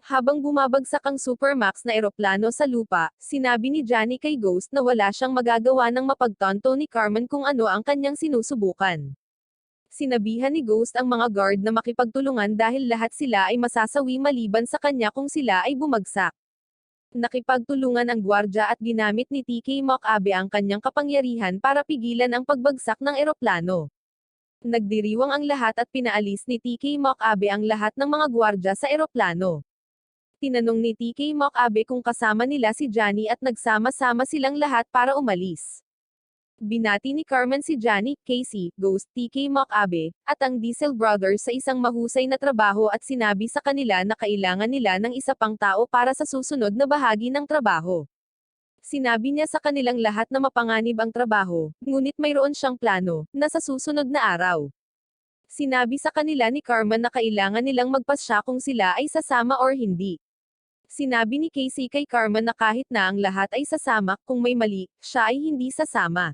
Habang bumabagsak ang Supermax na eroplano sa lupa, sinabi ni Johnny kay Ghost na wala siyang magagawa ng mapagtanto ni Carmen kung ano ang kanyang sinusubukan. Sinabihan ni Ghost ang mga guard na makipagtulungan dahil lahat sila ay masasawi maliban sa kanya kung sila ay bumagsak. Nakipagtulungan ang gwardya at ginamit ni TK Makabe ang kanyang kapangyarihan para pigilan ang pagbagsak ng eroplano. Nagdiriwang ang lahat at pinaalis ni TK Makabe ang lahat ng mga gwardya sa eroplano. Tinanong ni TK Makabe kung kasama nila si Johnny at nagsama-sama silang lahat para umalis. Binati ni Carmen si Johnny, Casey, Ghost, TK Makabe, at ang Diesel Brothers sa isang mahusay na trabaho at sinabi sa kanila na kailangan nila ng isa pang tao para sa susunod na bahagi ng trabaho. Sinabi niya sa kanilang lahat na mapanganib ang trabaho, ngunit mayroon siyang plano, na sa susunod na araw. Sinabi sa kanila ni Carmen na kailangan nilang magpasya kung sila ay sasama or hindi. Sinabi ni Casey kay Carmen na kahit na ang lahat ay sasama, kung may mali, siya ay hindi sasama.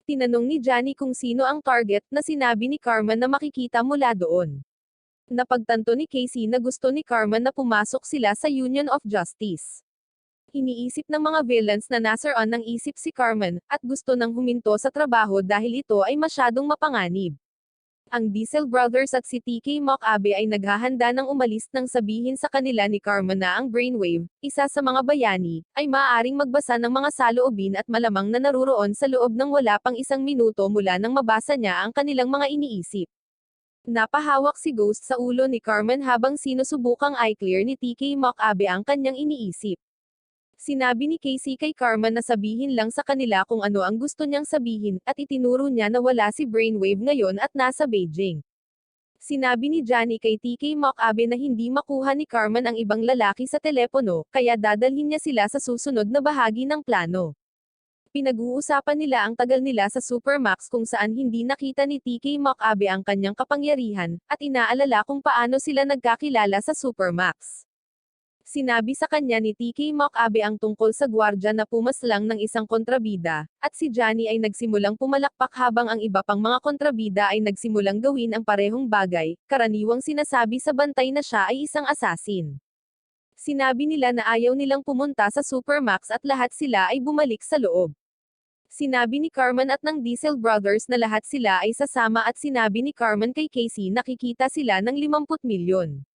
Tinanong ni Johnny kung sino ang target, na sinabi ni Carmen na makikita mula doon. Napagtanto ni Casey na gusto ni Carmen na pumasok sila sa Union of Justice. Iniisip ng mga villains na nasaran ng isip si Carmen, at gusto nang huminto sa trabaho dahil ito ay masyadong mapanganib. Ang Diesel Brothers at si TK Makabe ay naghahanda ng umalis nang sabihin sa kanila ni Carmen na ang Brainwave, isa sa mga bayani, ay maaaring magbasa ng mga saloobin at malamang na naruroon sa loob ng wala pang isang minuto mula nang mabasa niya ang kanilang mga iniisip. Napahawak si Ghost sa ulo ni Carmen habang sinusubukang i-clear ni TK Makabe ang kanyang iniisip. Sinabi ni Casey kay Carmen na sabihin lang sa kanila kung ano ang gusto niyang sabihin, at itinuro niya na wala si Brainwave ngayon at nasa Beijing. Sinabi ni Johnny kay TK Makabe na hindi makuha ni Carmen ang ibang lalaki sa telepono, kaya dadalhin niya sila sa susunod na bahagi ng plano. Pinag-uusapan nila ang tagal nila sa Supermax kung saan hindi nakita ni TK Makabe ang kanyang kapangyarihan, at inaalala kung paano sila nagkakilala sa Supermax. Sinabi sa kanya ni TK Makabe ang tungkol sa gwardya na pumaslang ng isang kontrabida, at si Johnny ay nagsimulang pumalakpak habang ang iba pang mga kontrabida ay nagsimulang gawin ang parehong bagay, karaniwang sinasabi sa bantay na siya ay isang assassin. Sinabi nila na ayaw nilang pumunta sa Supermax at lahat sila ay bumalik sa loob. Sinabi ni Carmen at ng Diesel Brothers na lahat sila ay sasama at sinabi ni Carmen kay Casey na kikita sila ng 50 milyon.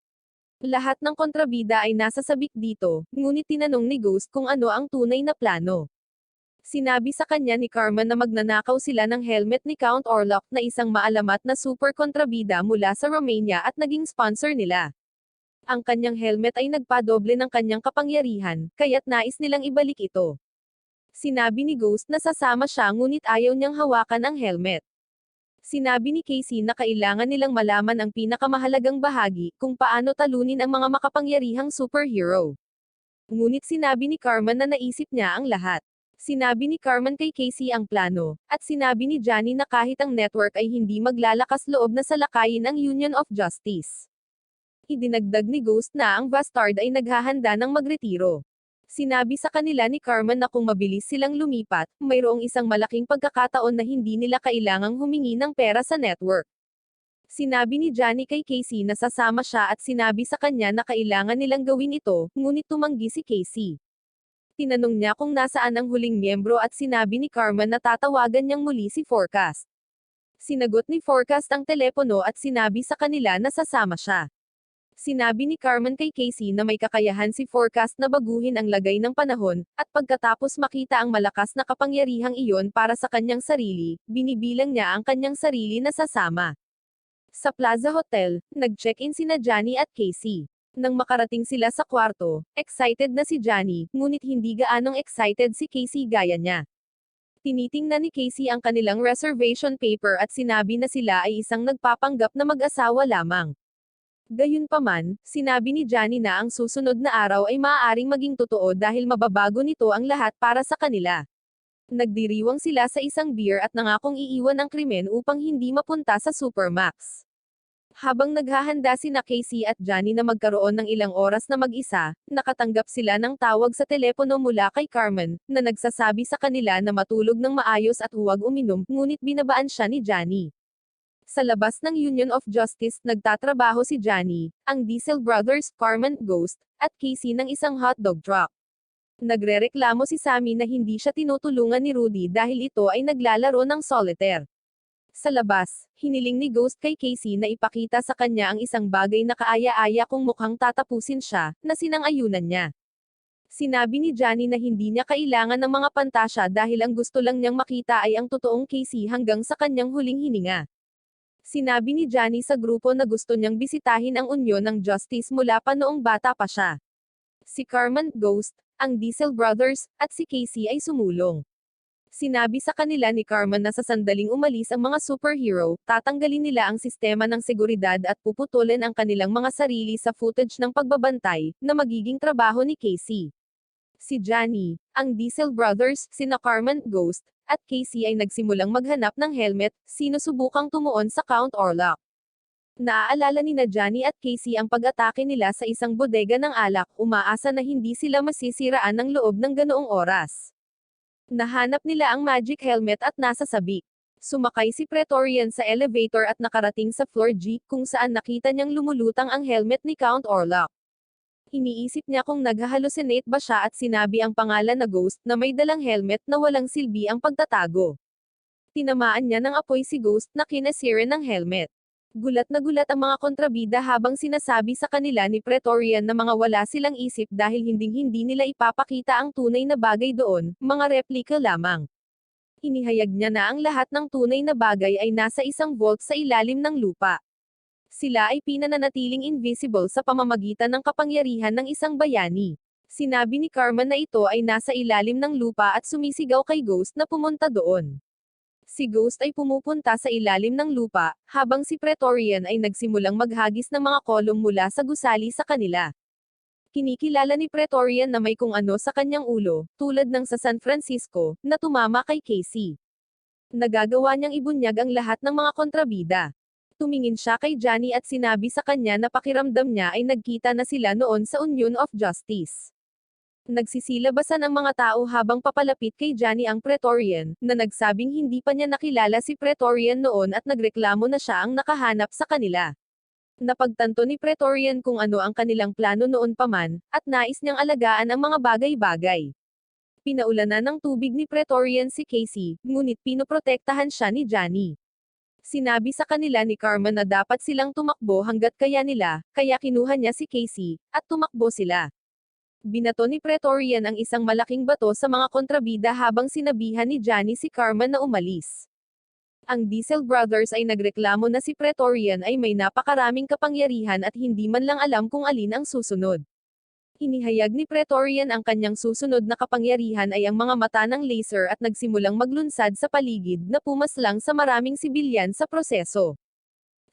Lahat ng kontrabida ay nasa sabik dito, ngunit tinanong ni Ghost kung ano ang tunay na plano. Sinabi sa kanya ni Carmen na magnanakaw sila ng helmet ni Count Orlok na isang maalamat na super kontrabida mula sa Romania at naging sponsor nila. Ang kanyang helmet ay nagpadoble ng kanyang kapangyarihan, kaya't nais nilang ibalik ito. Sinabi ni Ghost na sasama siya ngunit ayaw niyang hawakan ang helmet. Sinabi ni Casey na kailangan nilang malaman ang pinakamahalagang bahagi, kung paano talunin ang mga makapangyarihang superhero. Ngunit sinabi ni Carmen na naisip niya ang lahat. Sinabi ni Carmen kay Casey ang plano, at sinabi ni Johnny na kahit ang network ay hindi maglalakas loob na salakayin ang Union of Justice. Idinagdag ni Ghost na ang Bastard ay naghahanda ng magretiro. Sinabi sa kanila ni Carmen na kung mabilis silang lumipat, mayroong isang malaking pagkakataon na hindi nila kailangang humingi ng pera sa network. Sinabi ni Johnny kay Casey na sasama siya at sinabi sa kanya na kailangan nilang gawin ito, ngunit tumanggi si Casey. Tinanong niya kung nasaan ang huling miyembro at sinabi ni Carmen na tatawagan niyang muli si Sinabi ni Carmen kay Casey na may kakayahan si Forecast na baguhin ang lagay ng panahon, at pagkatapos makita ang malakas na kapangyarihang iyon para sa kanyang sarili, binibilang niya ang kanyang sarili na sasama. Sa Plaza Hotel, nag-check-in sina Johnny at Casey. Nang makarating sila sa kwarto, excited na si Johnny, ngunit hindi gaanong excited si Casey gaya niya. Tinitingnan ni Casey ang kanilang reservation paper at sinabi na sila ay isang nagpapanggap na mag-asawa lamang. Gayunpaman, sinabi ni Johnny na ang susunod na araw ay maaaring maging totoo dahil mababago nito ang lahat para sa kanila. Nagdiriwang sila sa isang beer at nangakong iiwan ang krimen upang hindi mapunta sa Supermax. Habang naghahanda sina Casey at Johnny na magkaroon ng ilang oras na mag-isa, nakatanggap sila ng tawag sa telepono mula kay Carmen, na nagsasabi sa kanila na matulog ng maayos at huwag uminom, ngunit binabaan siya ni Johnny. Sa labas ng Union of Justice, nagtatrabaho si Johnny, ang Diesel Brothers, Carmen, Ghost, at Casey ng isang hotdog truck. Nagrereklamo si Sammy na hindi siya tinutulungan ni Rudy dahil ito ay naglalaro ng solitaire. Sa labas, hiniling ni Ghost kay Casey na ipakita sa kanya ang isang bagay na kaaya-aya kung mukhang tatapusin siya, na sinang-ayunan niya. Sinabi ni Johnny na hindi niya kailangan ng mga pantasya dahil ang gusto lang niyang makita ay ang totoong Casey hanggang sa kanyang huling hininga. Sinabi ni Johnny sa grupo na gusto niyang bisitahin ang Union ng Justice mula pa noong bata pa siya. Si Carmen, Ghost, ang Diesel Brothers, at si Casey ay sumulong. Sinabi sa kanila ni Carmen na sa sandaling umalis ang mga superhero, tatanggalin nila ang sistema ng seguridad at puputulin ang kanilang mga sarili sa footage ng pagbabantay, na magiging trabaho ni Casey. Si Johnny, ang Diesel Brothers, sina Carmen, Ghost, at Casey ay nagsimulang maghanap ng helmet, sinusubukang tumuon sa Count Orlok. Naaalala ni na Johnny at Casey ang pag-atake nila sa isang bodega ng alak, umaasa na hindi sila masisiraan ng loob ng ganoong oras. Nahanap nila ang magic helmet at nasa sabik. Sumakay si Praetorian sa elevator at nakarating sa floor G, kung saan nakita niyang lumulutang ang helmet ni Count Orlok. Iniisip niya kung naghahalusinate ba siya at sinabi ang pangalan na Ghost na may dalang helmet na walang silbi ang pagtatago. Tinamaan niya ng apoy si Ghost na kinasira ng helmet. Gulat na gulat ang mga kontrabida habang sinasabi sa kanila ni Praetorian na mga wala silang isip dahil hindi nila ipapakita ang tunay na bagay doon, mga replika lamang. Inihayag niya na ang lahat ng tunay na bagay ay nasa isang vault sa ilalim ng lupa. Sila ay pinananatiling invisible sa pamamagitan ng kapangyarihan ng isang bayani. Sinabi ni Carmen na ito ay nasa ilalim ng lupa at sumisigaw kay Ghost na pumunta doon. Si Ghost ay pumupunta sa ilalim ng lupa, habang si Praetorian ay nagsimulang maghagis ng mga kolong mula sa gusali sa kanila. Kinikilala ni Praetorian na may kung ano sa kanyang ulo, tulad ng sa San Francisco, na tumama kay Casey. Nagagawa niyang ibunyag ang lahat ng mga kontrabida. Tumingin siya kay Johnny at sinabi sa kanya na pakiramdam niya ay nagkita na sila noon sa Union of Justice. Nagsisilabasan ang mga tao habang papalapit kay Johnny ang Praetorian, na nagsabing hindi pa niya nakilala si Praetorian noon at nagreklamo na siya ang nakahanap sa kanila. Napagtanto ni Praetorian kung ano ang kanilang plano noon pa man, at nais niyang alagaan ang mga bagay-bagay. Pinaulanan ng tubig ni Praetorian si Casey, ngunit pinoprotektahan siya ni Johnny. Sinabi sa kanila ni Carmen na dapat silang tumakbo hanggat kaya nila, kaya kinuha niya si Casey, at tumakbo sila. Binato ni Praetorian ang isang malaking bato sa mga kontrabida habang sinabihan ni Johnny si Carmen na umalis. Ang Diesel Brothers ay nagreklamo na si Praetorian ay may napakaraming kapangyarihan at hindi man lang alam kung alin ang susunod. Inihayag ni Praetorian ang kanyang susunod na kapangyarihan ay ang mga mata ng laser at nagsimulang maglunsad sa paligid na pumaslang sa maraming sibilyan sa proseso.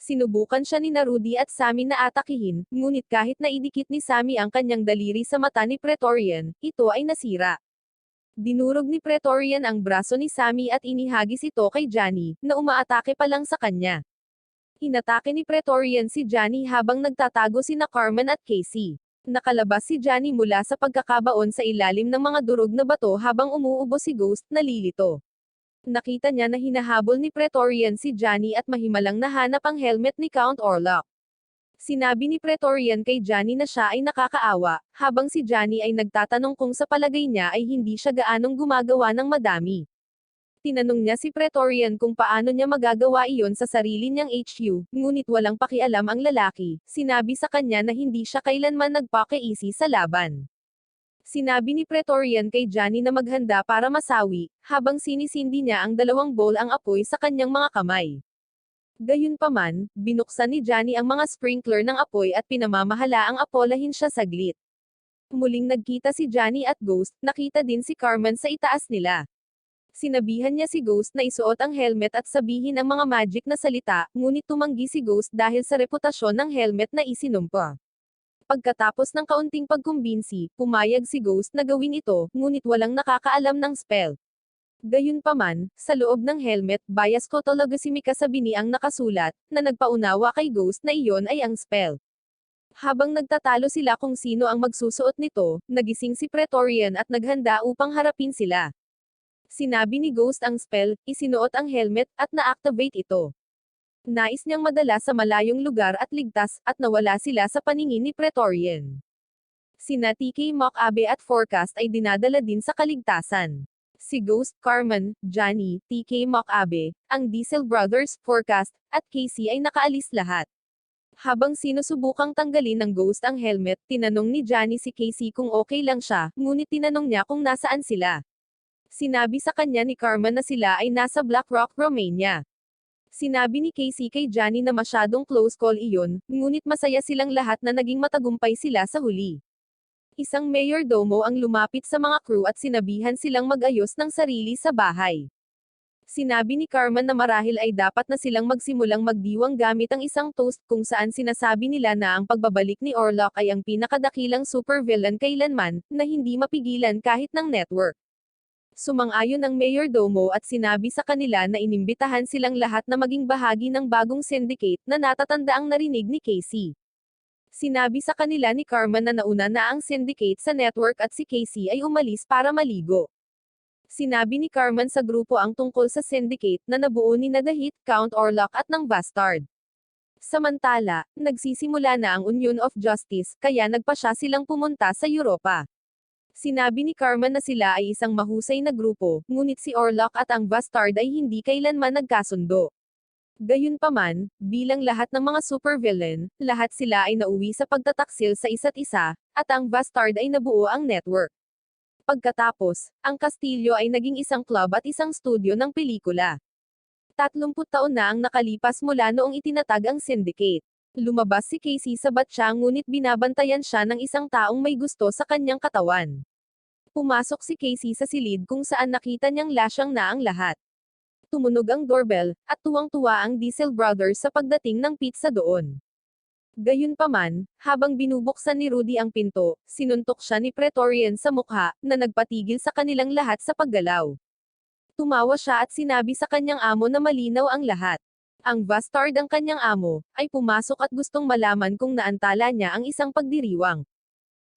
Sinubukan siya ni Rudy at Sammy na atakihin, ngunit kahit na idikit ni Sammy ang kanyang daliri sa mata ni Praetorian, ito ay nasira. Dinurog ni Praetorian ang braso ni Sammy at inihagis ito kay Johnny, na umaatake pa lang sa kanya. Inatake ni Praetorian si Johnny habang nagtatago sina Carmen at Casey. Nakalabas si Johnny mula sa pagkakabaon sa ilalim ng mga durog na bato habang umuubo si Ghost, nalilito. Nakita niya na hinahabol ni Praetorian si Johnny at mahimalang nahanap ang helmet ni Count Orlok. Sinabi ni Praetorian kay Johnny na siya ay nakakaawa, habang si Johnny ay nagtatanong kung sa palagay niya ay hindi siya gaanong gumagawa ng madami. Tinanong niya si Praetorian kung paano niya magagawa iyon sa sarili niyang HU, ngunit walang pakialam ang lalaki, sinabi sa kanya na hindi siya kailanman nagpaka-easy sa laban. Sinabi ni Praetorian kay Johnny na maghanda para masawi, habang sinisindi niya ang 2 bowl ang apoy sa kanyang mga kamay. Gayunpaman, binuksan ni Johnny ang mga sprinkler ng apoy at pinamamahala ang apolahin siya saglit. Muling nagkita si Johnny at Ghost, nakita din si Carmen sa itaas nila. Sinabihan niya si Ghost na isuot ang helmet at sabihin ang mga magic na salita, ngunit tumanggi si Ghost dahil sa reputasyon ng helmet na isinumpa. Pagkatapos ng kaunting pagkumbinsi, pumayag si Ghost na gawin ito, ngunit walang nakakaalam ng spell. Gayunpaman, sa loob ng helmet, bias ko talaga si Mika sa bini ang nakasulat, na nagpaunawa kay Ghost na iyon ay ang spell. Habang nagtatalo sila kung sino ang magsusuot nito, nagising si Praetorian at naghanda upang harapin sila. Sinabi ni Ghost ang spell, isinuot ang helmet, at na-activate ito. Nais niyang madala sa malayong lugar at ligtas, at nawala sila sa paningin ni Praetorian. Sina TK Makabe at Forecast ay dinadala din sa kaligtasan. Si Ghost, Carmen, Johnny, TK Makabe, ang Diesel Brothers, Forecast, at Casey ay nakaalis lahat. Habang sinusubukang tanggalin ng Ghost ang helmet, tinanong ni Johnny si Casey kung okay lang siya, ngunit tinanong niya kung nasaan sila. Sinabi sa kanya ni Carmen na sila ay nasa Black Rock, Romania. Sinabi ni Casey kay Johnny na masyadong close call iyon, ngunit masaya silang lahat na naging matagumpay sila sa huli. Isang mayordomo ang lumapit sa mga crew at sinabihan silang mag-ayos ng sarili sa bahay. Sinabi ni Carmen na marahil ay dapat na silang magsimulang magdiwang gamit ang isang toast kung saan sinasabi nila na ang pagbabalik ni Orlok ay ang pinakadakilang supervillain kailanman, na hindi mapigilan kahit ng network. Sumang-ayon ang mayordomo at sinabi sa kanila na inimbitahan silang lahat na maging bahagi ng bagong syndicate na natatandaang narinig ni Casey. Sinabi sa kanila ni Carmen na nauna na ang syndicate sa network at si Casey ay umalis para maligo. Sinabi ni Carmen sa grupo ang tungkol sa syndicate na nabuo ni The Hit, Count Orlok at ng Bastard. Samantala, nagsisimula na ang Union of Justice, kaya nagpa siya silang pumunta sa Europa. Sinabi ni Carmen na sila ay isang mahusay na grupo, ngunit si Orlok at ang Bastard ay hindi kailanman nagkasundo. Gayunpaman, bilang lahat ng mga supervillain, lahat sila ay nauwi sa pagtataksil sa isa't isa, at ang Bastard ay nabuo ang network. Pagkatapos, ang kastilyo ay naging isang club at isang studio ng pelikula. 30 taon na ang nakalipas mula noong itinatag ang syndicate. Lumabas si Casey sa batya ngunit binabantayan siya ng isang taong may gusto sa kanyang katawan. Pumasok si Casey sa silid kung saan nakita niyang lasyang na ang lahat. Tumunog ang doorbell, at tuwang-tuwa ang Diesel Brothers sa pagdating ng pizza doon. Gayunpaman, habang binubuksan ni Rudy ang pinto, sinuntok siya ni Praetorian sa mukha, na nagpatigil sa kanilang lahat sa paggalaw. Tumawa siya at sinabi sa kanyang amo na malinaw ang lahat. Ang Bastard ang kanyang amo, ay pumasok at gustong malaman kung naantala niya ang isang pagdiriwang.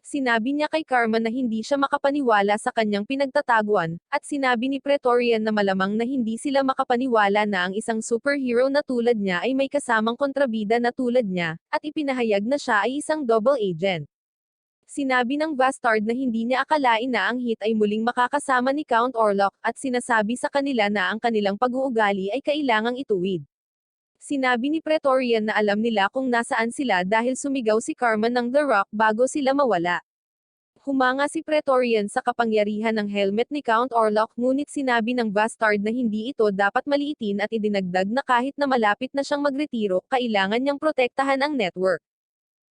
Sinabi niya kay Carmen na hindi siya makapaniwala sa kanyang pinagtataguan, at sinabi ni Praetorian na malamang na hindi sila makapaniwala na ang isang superhero na tulad niya ay may kasamang kontrabida na tulad niya, at ipinahayag na siya ay isang double agent. Sinabi ng Bastard na hindi niya akalain na ang Hit ay muling makakasama ni Count Orlok, at sinasabi sa kanila na ang kanilang pag-uugali ay kailangang ituwid. Sinabi ni Praetorian na alam nila kung nasaan sila dahil sumigaw si Carmen ng The Rock bago sila mawala. Humanga si Praetorian sa kapangyarihan ng helmet ni Count Orlok ngunit sinabi ng Bastard na hindi ito dapat maliitin at idinagdag na kahit na malapit na siyang magretiro, kailangan niyang protektahan ang network.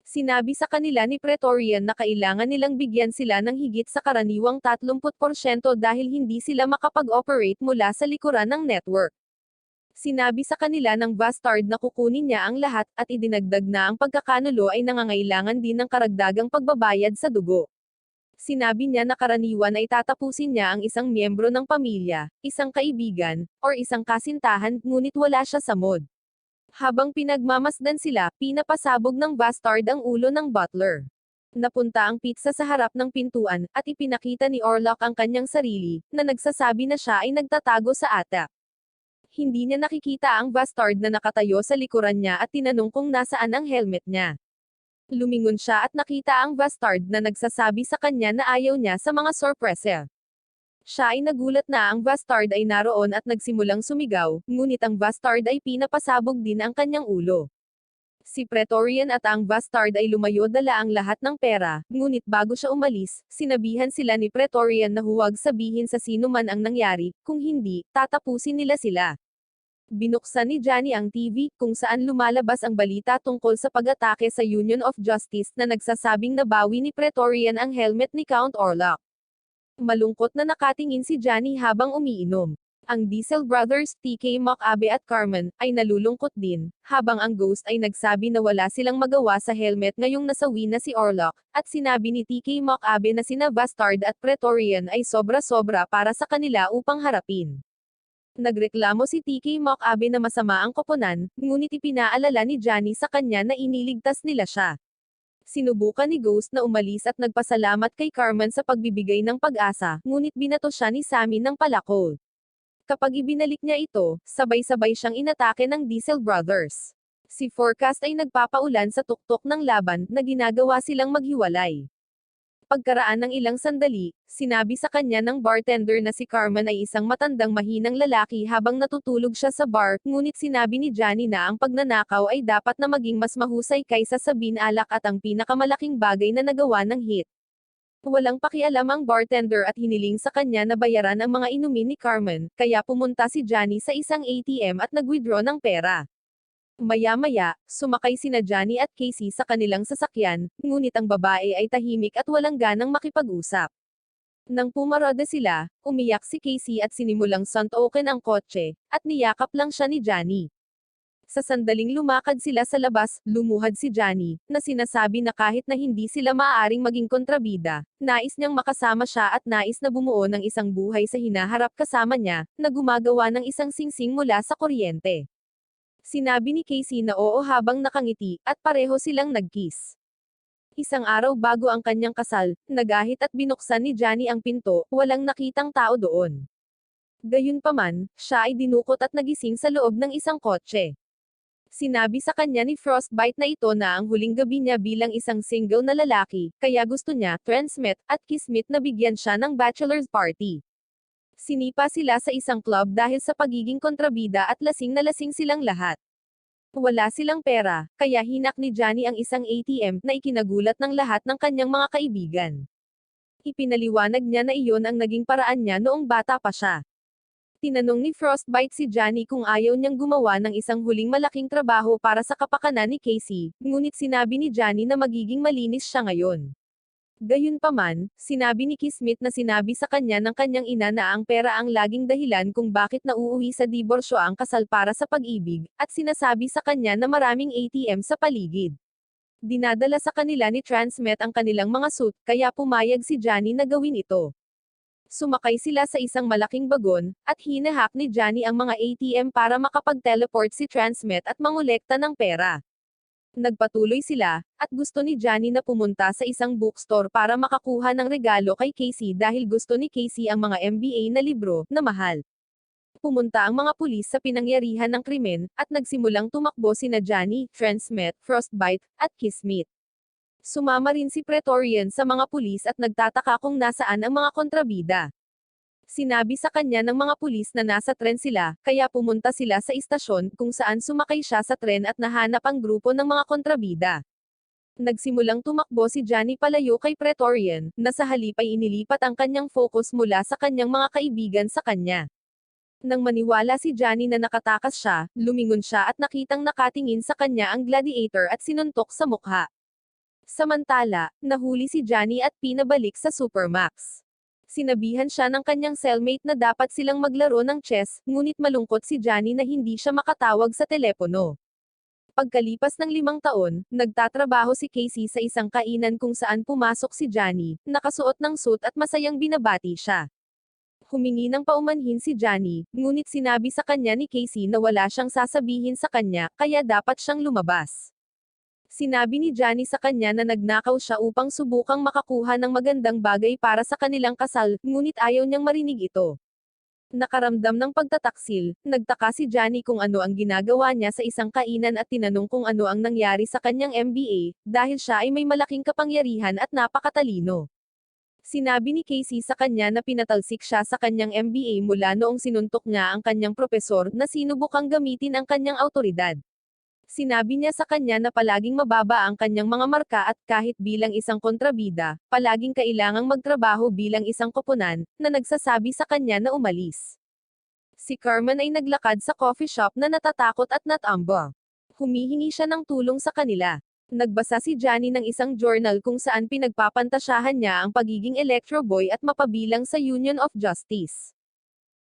Sinabi sa kanila ni Praetorian na kailangan nilang bigyan sila ng higit sa karaniwang 30% dahil hindi sila makapag-operate mula sa likuran ng network. Sinabi sa kanila ng Bastard na kukunin niya ang lahat, at idinagdag na ang pagkakanulo ay nangangailangan din ng karagdagang pagbabayad sa dugo. Sinabi niya na karaniwan ay tatapusin niya ang isang miyembro ng pamilya, isang kaibigan, or isang kasintahan, ngunit wala siya sa mood. Habang pinagmamasdan sila, pinapasabog ng Bastard ang ulo ng butler. Napunta ang pizza sa harap ng pintuan, at ipinakita ni Orlok ang kanyang sarili, na nagsasabi na siya ay nagtatago sa atap. Hindi niya nakikita ang Bastard na nakatayo sa likuran niya at tinanong kung nasaan ang helmet niya. Lumingon siya at nakita ang Bastard na nagsasabi sa kanya na ayaw niya sa mga sorpresa. Siya ay nagulat na ang bastard ay naroon at nagsimulang sumigaw, ngunit ang bastard ay pinapasabog din ang kanyang ulo. Si Praetorian at ang bastard ay lumayo dala ang lahat ng pera, ngunit bago siya umalis, sinabihan sila ni Praetorian na huwag sabihin sa sino man ang nangyari, kung hindi, tatapusin nila sila. Binuksan ni Johnny ang TV, kung saan lumalabas ang balita tungkol sa pag-atake sa Union of Justice na nagsasabing nabawi ni Praetorian ang helmet ni Count Orlok. Malungkot na nakatingin si Johnny habang umiinom. Ang Diesel Brothers, TK Makabe at Carmen, ay nalulungkot din, habang ang Ghost ay nagsabi na wala silang magawa sa helmet ngayong nasawi na si Orlok, at sinabi ni TK Makabe na sina Bastard at Praetorian ay sobra-sobra para sa kanila upang harapin. Nagreklamo si TK Makabe na masama ang koponan, ngunit ipinaalala ni Johnny sa kanya na iniligtas nila siya. Sinubukan ni Ghost na umalis at nagpasalamat kay Carmen sa pagbibigay ng pag-asa, ngunit binato siya ni Sammy ng palakol. Kapag ibinalik niya ito, sabay-sabay siyang inatake ng Diesel Brothers. Si Forecast ay nagpapaulan sa tuktok ng laban, na ginagawa silang maghiwalay. Pagkaraan ng ilang sandali, sinabi sa kanya ng bartender na si Carmen ay isang matandang mahinang lalaki habang natutulog siya sa bar, ngunit sinabi ni Johnny na ang pagnanakaw ay dapat na maging mas mahusay kaysa sa binalak at ang pinakamalaking bagay na nagawa ng hit. Walang pakialam ang bartender at hiniling sa kanya na bayaran ang mga inumin ni Carmen, kaya pumunta si Johnny sa isang ATM at nag-withdraw ng pera. Maya-maya, sumakay sina Johnny at Casey sa kanilang sasakyan, ngunit ang babae ay tahimik at walang ganang makipag-usap. Nang pumarada sila, umiyak si Casey at sinimulang suntukin ang kotse, at niyakap lang siya ni Johnny. Sa sandaling lumakad sila sa labas, lumuhad si Johnny, na sinasabi na kahit na hindi sila maaaring maging kontrabida, nais niyang makasama siya at nais na bumuo ng isang buhay sa hinaharap kasama niya, na gumagawa ng isang singsing mula sa kuryente. Sinabi ni Casey na oo habang nakangiti, at pareho silang nag-kiss. Isang araw bago ang kanyang kasal, nagahit at binuksan ni Johnny ang pinto, walang nakitang tao doon. Gayunpaman, siya ay dinukot at nagising sa loob ng isang kotse. Sinabi sa kanya ni Frostbite na ito na ang huling gabi niya bilang isang single na lalaki, kaya gusto niya, transmit, at kismet na bigyan siya ng bachelor's party. Sinipa sila sa isang club dahil sa pagiging kontrabida at lasing na lasing silang lahat. Wala silang pera, kaya hinak ni Johnny ang isang ATM na ikinagulat ng lahat ng kanyang mga kaibigan. Ipinaliwanag niya na iyon ang naging paraan niya noong bata pa siya. Tinanong ni Frostbite si Johnny kung ayaw niyang gumawa ng isang huling malaking trabaho para sa kapakanan ni Casey, ngunit sinabi ni Johnny na magiging malinis siya ngayon. Gayunpaman, sinabi ni Kismet na sinabi sa kanya ng kanyang ina na ang pera ang laging dahilan kung bakit nauuwi sa diborsyo ang kasal para sa pag-ibig, at sinasabi sa kanya na maraming ATM sa paligid. Dinadala sa kanila ni Transmet ang kanilang mga suit, kaya pumayag si Johnny na gawin ito. Sumakay sila sa isang malaking bagon, at hinahak ni Johnny ang mga ATM para makapag-teleport si Transmet at mangolekta ng pera. Nagpatuloy sila, at gusto ni Johnny na pumunta sa isang bookstore para makakuha ng regalo kay Casey dahil gusto ni Casey ang mga MBA na libro, na mahal. Pumunta ang mga pulis sa pinangyarihan ng krimen, at nagsimulang tumakbo sina Johnny, Transmet, Frostbite, at Kismet. Sumama rin si Praetorian sa mga pulis at nagtataka kung nasaan ang mga kontrabida. Sinabi sa kanya ng mga pulis na nasa tren sila, kaya pumunta sila sa istasyon kung saan sumakay siya sa tren at nahanap ang grupo ng mga kontrabida. Nagsimulang tumakbo si Johnny palayo kay Praetorian, na sa halip ay inilipat ang kanyang focus mula sa kanyang mga kaibigan sa kanya. Nang maniwala si Johnny na nakatakas siya, lumingon siya at nakitang nakatingin sa kanya ang gladiator at sinuntok sa mukha. Samantala, nahuli si Johnny at pinabalik sa Supermax. Sinabihan siya ng kanyang cellmate na dapat silang maglaro ng chess, ngunit malungkot si Johnny na hindi siya makatawag sa telepono. Pagkalipas ng 5 taon, nagtatrabaho si Casey sa isang kainan kung saan pumasok si Johnny, nakasuot ng suit at masayang binabati siya. Humingi ng paumanhin si Johnny, ngunit sinabi sa kanya ni Casey na wala siyang sasabihin sa kanya, kaya dapat siyang lumabas. Sinabi ni Johnny sa kanya na nagnakaw siya upang subukang makakuha ng magandang bagay para sa kanilang kasal, ngunit ayaw niyang marinig ito. Nakaramdam ng pagtataksil, nagtaka si Johnny kung ano ang ginagawa niya sa isang kainan at tinanong kung ano ang nangyari sa kanyang MBA, dahil siya ay may malaking kapangyarihan at napakatalino. Sinabi ni Casey sa kanya na pinatalsik siya sa kanyang MBA mula noong sinuntok niya ang kanyang propesor na sinubukang gamitin ang kanyang awtoridad. Sinabi niya sa kanya na palaging mababa ang kanyang mga marka at kahit bilang isang kontrabida, palaging kailangang magtrabaho bilang isang koponan, na nagsasabi sa kanya na umalis. Si Carmen ay naglakad sa coffee shop na natatakot at natamba. Humihingi siya ng tulong sa kanila. Nagbasa si Johnny ng isang journal kung saan pinagpapantasyahan niya ang pagiging electro boy at mapabilang sa Union of Justice.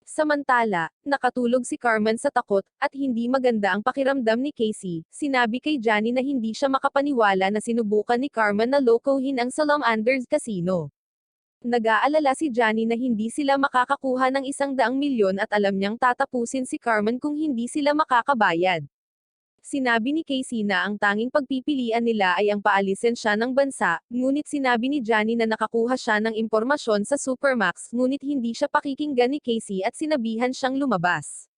Samantala, nakatulog si Carmen sa takot, at hindi maganda ang pakiramdam ni Casey. Sinabi kay Johnny na hindi siya makapaniwala na sinubukan ni Carmen na lokohin ang Salamanders Casino. Nag-aalala si Johnny na hindi sila makakakuha ng 100 milyon at alam niyang tatapusin si Carmen kung hindi sila makakabayad. Sinabi ni Casey na ang tanging pagpipilian nila ay ang paalisin siya ng bansa, ngunit sinabi ni Johnny na nakakuha siya ng impormasyon sa Supermax ngunit hindi siya pakikinggan ni Casey at sinabihan siyang lumabas.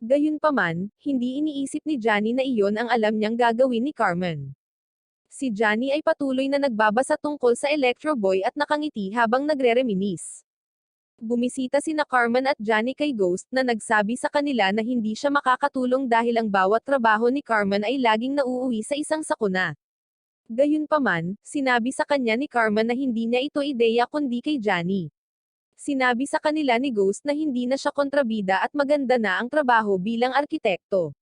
Gayunpaman, hindi iniisip ni Johnny na iyon ang alam niyang gagawin ni Carmen. Si Johnny ay patuloy na nagbabasa tungkol sa Electro Boy at nakangiti habang nagre-reminisce. Bumisita sina Carmen at Johnny kay Ghost na nagsabi sa kanila na hindi siya makakatulong dahil ang bawat trabaho ni Carmen ay laging nauuwi sa isang sakuna. Gayunpaman, sinabi sa kanya ni Carmen na hindi niya ito ideya kundi kay Johnny. Sinabi sa kanila ni Ghost na hindi na siya kontrabida at maganda na ang trabaho bilang arkitekto.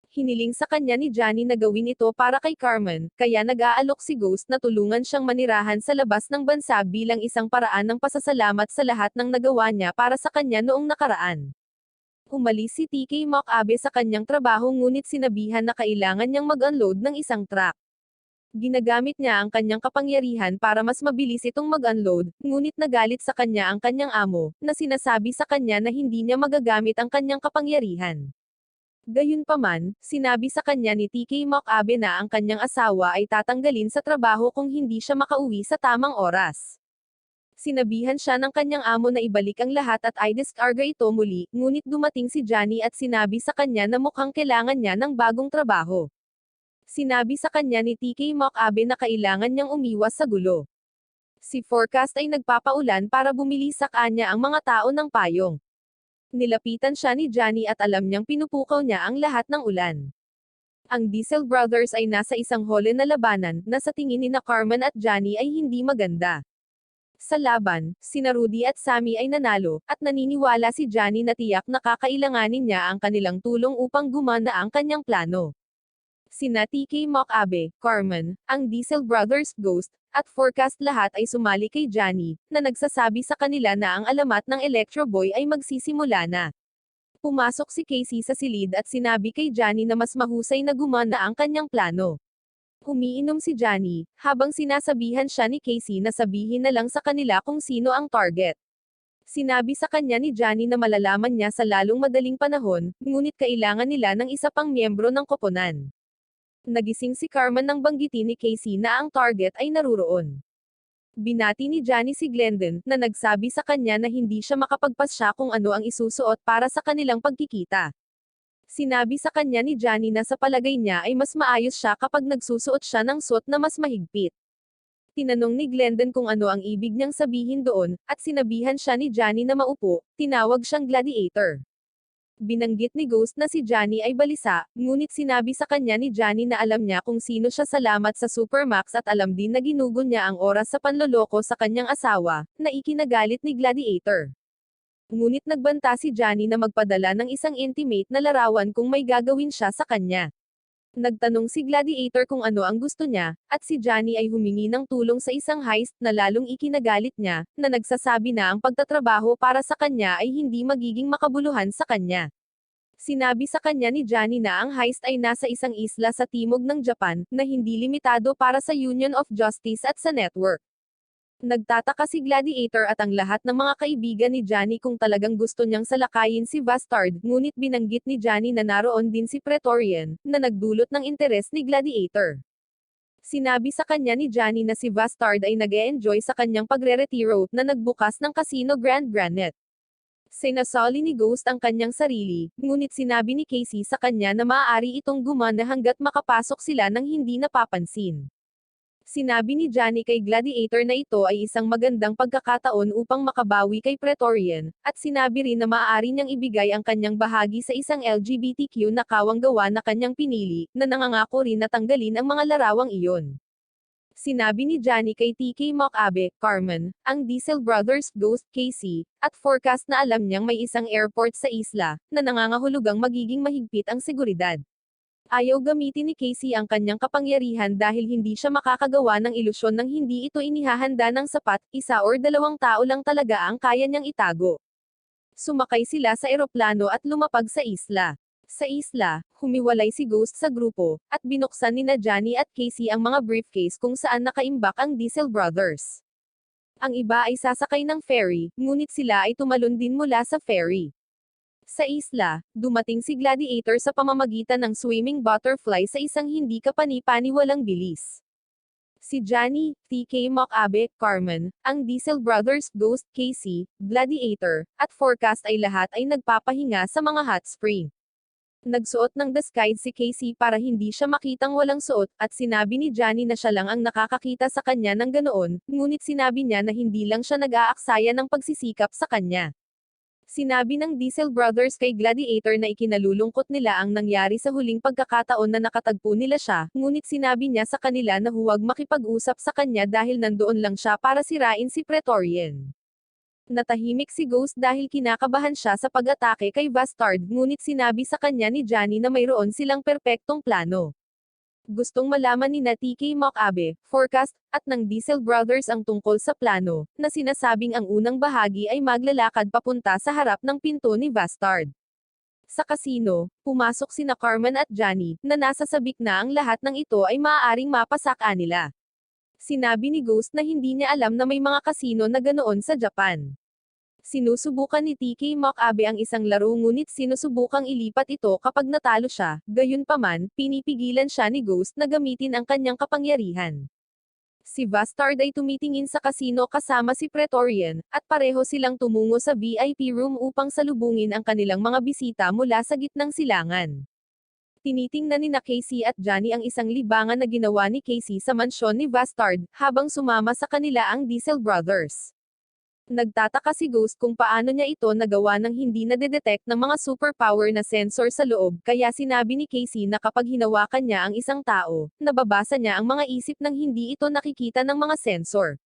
Hiniling sa kanya ni Johnny na gawin ito para kay Carmen, kaya nag-aalok si Ghost na tulungan siyang manirahan sa labas ng bansa bilang isang paraan ng pasasalamat sa lahat ng nagawa niya para sa kanya noong nakaraan. Umalis si TK Makabe sa kanyang trabaho ngunit sinabihan na kailangan niyang mag-unload ng isang truck. Ginagamit niya ang kanyang kapangyarihan para mas mabilis itong mag-unload, ngunit nagalit sa kanya ang kanyang amo, na sinasabi sa kanya na hindi niya magagamit ang kanyang kapangyarihan. Gayunpaman, sinabi sa kanya ni TK Makabe na ang kanyang asawa ay tatanggalin sa trabaho kung hindi siya makauwi sa tamang oras. Sinabihan siya ng kanyang amo na ibalik ang lahat at i-discarga ito muli, ngunit dumating si Johnny at sinabi sa kanya na mukhang kailangan niya ng bagong trabaho. Sinabi sa kanya ni TK Makabe na kailangan niyang umiwas sa gulo. Si Forecast ay nagpapaulan para bumili sa kanya ang mga tao ng payong. Nilapitan siya ni Johnny at alam niyang pinupukaw niya ang lahat ng ulan. Ang Diesel Brothers ay nasa isang hole na labanan, na sa tingin ni Carmen at Johnny ay hindi maganda. Sa laban, sina Rudy at Sammy ay nanalo, at naniniwala si Johnny na tiyak na kakailanganin niya ang kanilang tulong upang gumana ang kanyang plano. Sina TK Makabe, Carmen, ang Diesel Brothers Ghost, at Forecast lahat ay sumali kay Johnny, na nagsasabi sa kanila na ang alamat ng Electro Boy ay magsisimula na. Pumasok si Casey sa silid at sinabi kay Johnny na mas mahusay na gumana ang kanyang plano. Umiinom si Johnny, habang sinasabihan siya ni Casey na sabihin na lang sa kanila kung sino ang target. Sinabi sa kanya ni Johnny na malalaman niya sa lalong madaling panahon, ngunit kailangan nila ng isa pang miyembro ng koponan. Nagising si Carmen nang banggitin ni Casey na ang target ay naruroon. Binati ni Johnny si Glendon, na nagsabi sa kanya na hindi siya makapagpasya kung ano ang isusuot para sa kanilang pagkikita. Sinabi sa kanya ni Johnny na sa palagay niya ay mas maayos siya kapag nagsusuot siya ng suot na mas mahigpit. Tinanong ni Glendon kung ano ang ibig niyang sabihin doon, at sinabihan siya ni Johnny na maupo, tinawag siyang gladiator. Binanggit ni Ghost na si Johnny ay balisa, ngunit sinabi sa kanya ni Johnny na alam niya kung sino siya salamat sa Supermax at alam din na ginugol niya ang oras sa panloloko sa kanyang asawa, na ikinagalit ni Gladiator. Ngunit nagbanta si Johnny na magpadala ng isang intimate na larawan kung may gagawin siya sa kanya. Nagtanong si Gladiator kung ano ang gusto niya, at si Johnny ay humingi ng tulong sa isang heist na lalong ikinagalit niya, na nagsasabi na ang pagtatrabaho para sa kanya ay hindi magiging makabuluhan sa kanya. Sinabi sa kanya ni Johnny na ang heist ay nasa isang isla sa timog ng Japan, na hindi limitado para sa Union of Justice at sa network. Nagtataka si Gladiator at ang lahat ng mga kaibigan ni Johnny kung talagang gusto niyang salakayin si Bastard, ngunit binanggit ni Johnny na naroon din si Praetorian, na nagdulot ng interes ni Gladiator. Sinabi sa kanya ni Johnny na si Bastard ay nag-e-enjoy sa kanyang pagre-retiro, na nagbukas ng Casino Grand Granite. Sinasali ni Ghost ang kanyang sarili, ngunit sinabi ni Casey sa kanya na maaari itong gumana hanggat makapasok sila nang hindi napapansin. Sinabi ni Johnny kay Gladiator na ito ay isang magandang pagkakataon upang makabawi kay Praetorian, at sinabi rin na maaari niyang ibigay ang kanyang bahagi sa isang LGBTQ na kawang-gawa na kanyang pinili, na nangangako rin na tanggalin ang mga larawang iyon. Sinabi ni Johnny kay TK Mockabe, Carmen, ang Diesel Brothers Ghost Casey, at forecast na alam niyang may isang airport sa isla, na nangangahulugang magiging mahigpit ang seguridad. Ayaw gamitin ni Casey ang kanyang kapangyarihan dahil hindi siya makakagawa ng ilusyon nang hindi ito inihahanda ng sapat, 1 or 2 tao lang talaga ang kaya niyang itago. Sumakay sila sa eroplano at lumapag sa isla. Sa isla, humiwalay si Ghost sa grupo, at binuksan ni na Johnny at Casey ang mga briefcase kung saan nakaimbak ang Diesel Brothers. Ang iba ay sasakay ng ferry, ngunit sila ay tumalon din mula sa ferry. Sa isla, dumating si Gladiator sa pamamagitan ng swimming butterfly sa isang hindi kapani-paniwalang bilis. Si Johnny, TK Mockabe, Carmen, ang Diesel Brothers Ghost Casey, Gladiator, at Forecast ay lahat ay nagpapahinga sa mga hot spring. Nagsuot ng disguise si Casey para hindi siya makitang walang suot, at sinabi ni Johnny na siya lang ang nakakakita sa kanya ng ganoon, ngunit sinabi niya na hindi lang siya nag-aaksaya ng pagsisikap sa kanya. Sinabi ng Diesel Brothers kay Gladiator na ikinalulungkot nila ang nangyari sa huling pagkakataon na nakatagpo nila siya, ngunit sinabi niya sa kanila na huwag makipag-usap sa kanya dahil nandoon lang siya para sirain si Praetorian. Natahimik si Ghost dahil kinakabahan siya sa pag-atake kay Bastard, ngunit sinabi sa kanya ni Johnny na mayroon silang perpektong plano. Gustong malaman ni TK Mockabe, Forecast, at ng Diesel Brothers ang tungkol sa plano, na sinasabing ang unang bahagi ay maglalakad papunta sa harap ng pinto ni Bastard. Sa kasino, pumasok sina Carmen at Johnny, na nasasabik na ang lahat ng ito ay maaaring mapasaka nila. Sinabi ni Ghost na hindi niya alam na may mga kasino na ganoon sa Japan. Sinusubukan ni TK Mockabe ang isang laro ngunit sinusubukang ilipat ito kapag natalo siya, gayunpaman, pinipigilan siya ni Ghost na gamitin ang kanyang kapangyarihan. Si Bastard ay tumitingin sa kasino kasama si Praetorian, at pareho silang tumungo sa VIP room upang salubungin ang kanilang mga bisita mula sa gitnang silangan. Tinitingnan ni Casey at Johnny ang isang libangan na ginawa ni Casey sa mansyon ni Bastard, habang sumama sa kanila ang Diesel Brothers. Nagtataka si Ghost kung paano niya ito nagawa nang hindi nadedetect ng mga superpower na sensor sa loob, kaya sinabi ni Casey na kapag hinawakan niya ang isang tao, nababasa niya ang mga isip nang hindi ito nakikita ng mga sensor.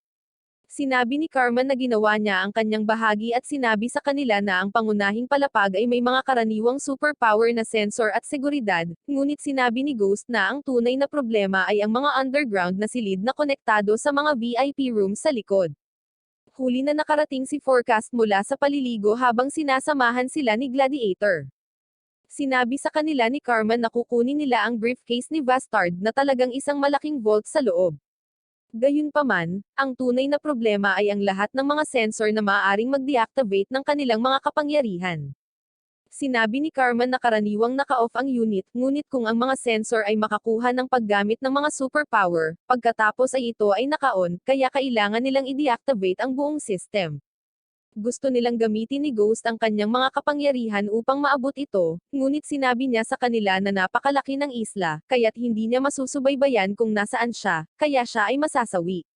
Sinabi ni Carmen na ginawa niya ang kanyang bahagi at sinabi sa kanila na ang pangunahing palapag ay may mga karaniwang superpower na sensor at seguridad, ngunit sinabi ni Ghost na ang tunay na problema ay ang mga underground na silid na konektado sa mga VIP room sa likod. Huli na nakarating si Forecast mula sa paliligo habang sinasamahan sila ni Gladiator. Sinabi sa kanila ni Carmen na kukunin nila ang briefcase ni Bastard na talagang isang malaking vault sa loob. Gayunpaman, ang tunay na problema ay ang lahat ng mga sensor na maaaring mag-deactivate ng kanilang mga kapangyarihan. Sinabi ni Carmen na karaniwang naka-off ang unit, ngunit kung ang mga sensor ay makakuha ng paggamit ng mga superpower, pagkatapos ay ito ay naka-on, kaya kailangan nilang i-deactivate ang buong system. Gusto nilang gamitin ni Ghost ang kanyang mga kapangyarihan upang maabot ito, ngunit sinabi niya sa kanila na napakalaki ng isla, kaya't hindi niya masusubaybayan kung nasaan siya, kaya siya ay masasawi.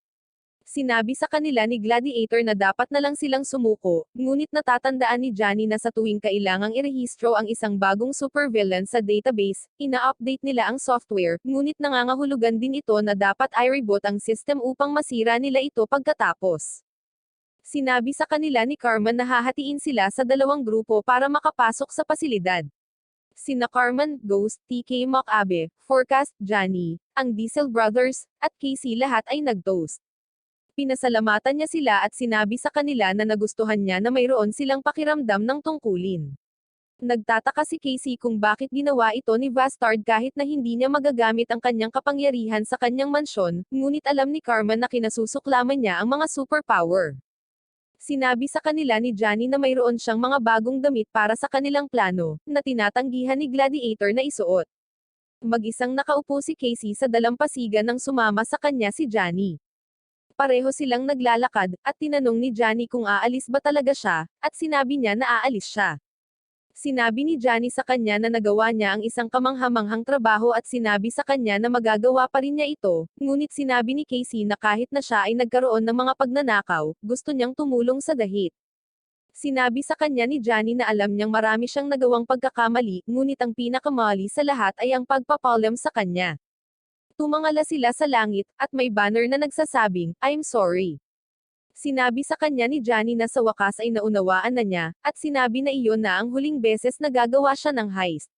Sinabi sa kanila ni Gladiator na dapat na lang silang sumuko, ngunit natatandaan ni Johnny na sa tuwing kailangang irehistro ang isang bagong supervillain sa database, ina-update nila ang software, ngunit nangangahulugan din ito na dapat i-reboot ang system upang masira nila ito pagkatapos. Sinabi sa kanila ni Carmen na hahatiin sila sa 2 grupo para makapasok sa pasilidad. Sina Carmen, Ghost, TK Mockabe, Forecast, Johnny, ang Diesel Brothers, at Casey lahat ay nag-toast. Pinasalamatan niya sila at sinabi sa kanila na nagustuhan niya na mayroon silang pakiramdam ng tungkulin. Nagtataka si Casey kung bakit ginawa ito ni Bastard kahit na hindi niya magagamit ang kanyang kapangyarihan sa kanyang mansyon, ngunit alam ni Carmen na kinasusuklaman niya ang mga superpower. Sinabi sa kanila ni Johnny na mayroon siyang mga bagong damit para sa kanilang plano, na tinatanggihan ni Gladiator na isuot. Mag-isang nakaupo si Casey sa dalampasigan nang sumama sa kanya si Johnny. Pareho silang naglalakad, at tinanong ni Johnny kung aalis ba talaga siya, at sinabi niya na aalis siya. Sinabi ni Johnny sa kanya na nagawa niya ang isang kamanghamanghang trabaho at sinabi sa kanya na magagawa pa rin niya ito, ngunit sinabi ni Casey na kahit na siya ay nagkaroon ng mga pagnanakaw, gusto niyang tumulong sa dahit. Sinabi sa kanya ni Johnny na alam niyang marami siyang nagawang pagkakamali, ngunit ang pinakamali sa lahat ay ang pagpapaalam sa kanya. Tumangala sila sa langit, at may banner na nagsasabing, "I'm sorry." Sinabi sa kanya ni Johnny na sa wakas ay naunawaan na niya, at sinabi na iyon na ang huling beses na gagawa siya ng heist.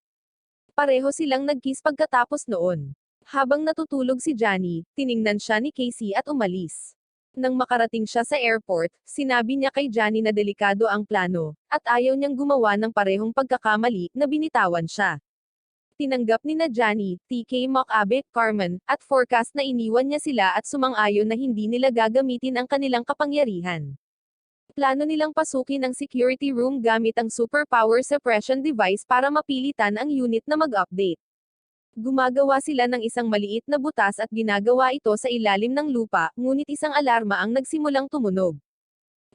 Pareho silang nag-kiss pagkatapos noon. Habang natutulog si Johnny, tiningnan siya ni Casey at umalis. Nang makarating siya sa airport, sinabi niya kay Johnny na delikado ang plano, at ayaw niyang gumawa ng parehong pagkakamali, na binitawan siya. Tinanggap ni na Johnny, TK Makabe, Carmen, at Forecast na iniwan niya sila at sumang-ayon na hindi nila gagamitin ang kanilang kapangyarihan. Plano nilang pasukin ang security room gamit ang superpower suppression device para mapilitan ang unit na mag-update. Gumagawa sila ng isang maliit na butas at ginagawa ito sa ilalim ng lupa, ngunit isang alarma ang nagsimulang tumunog.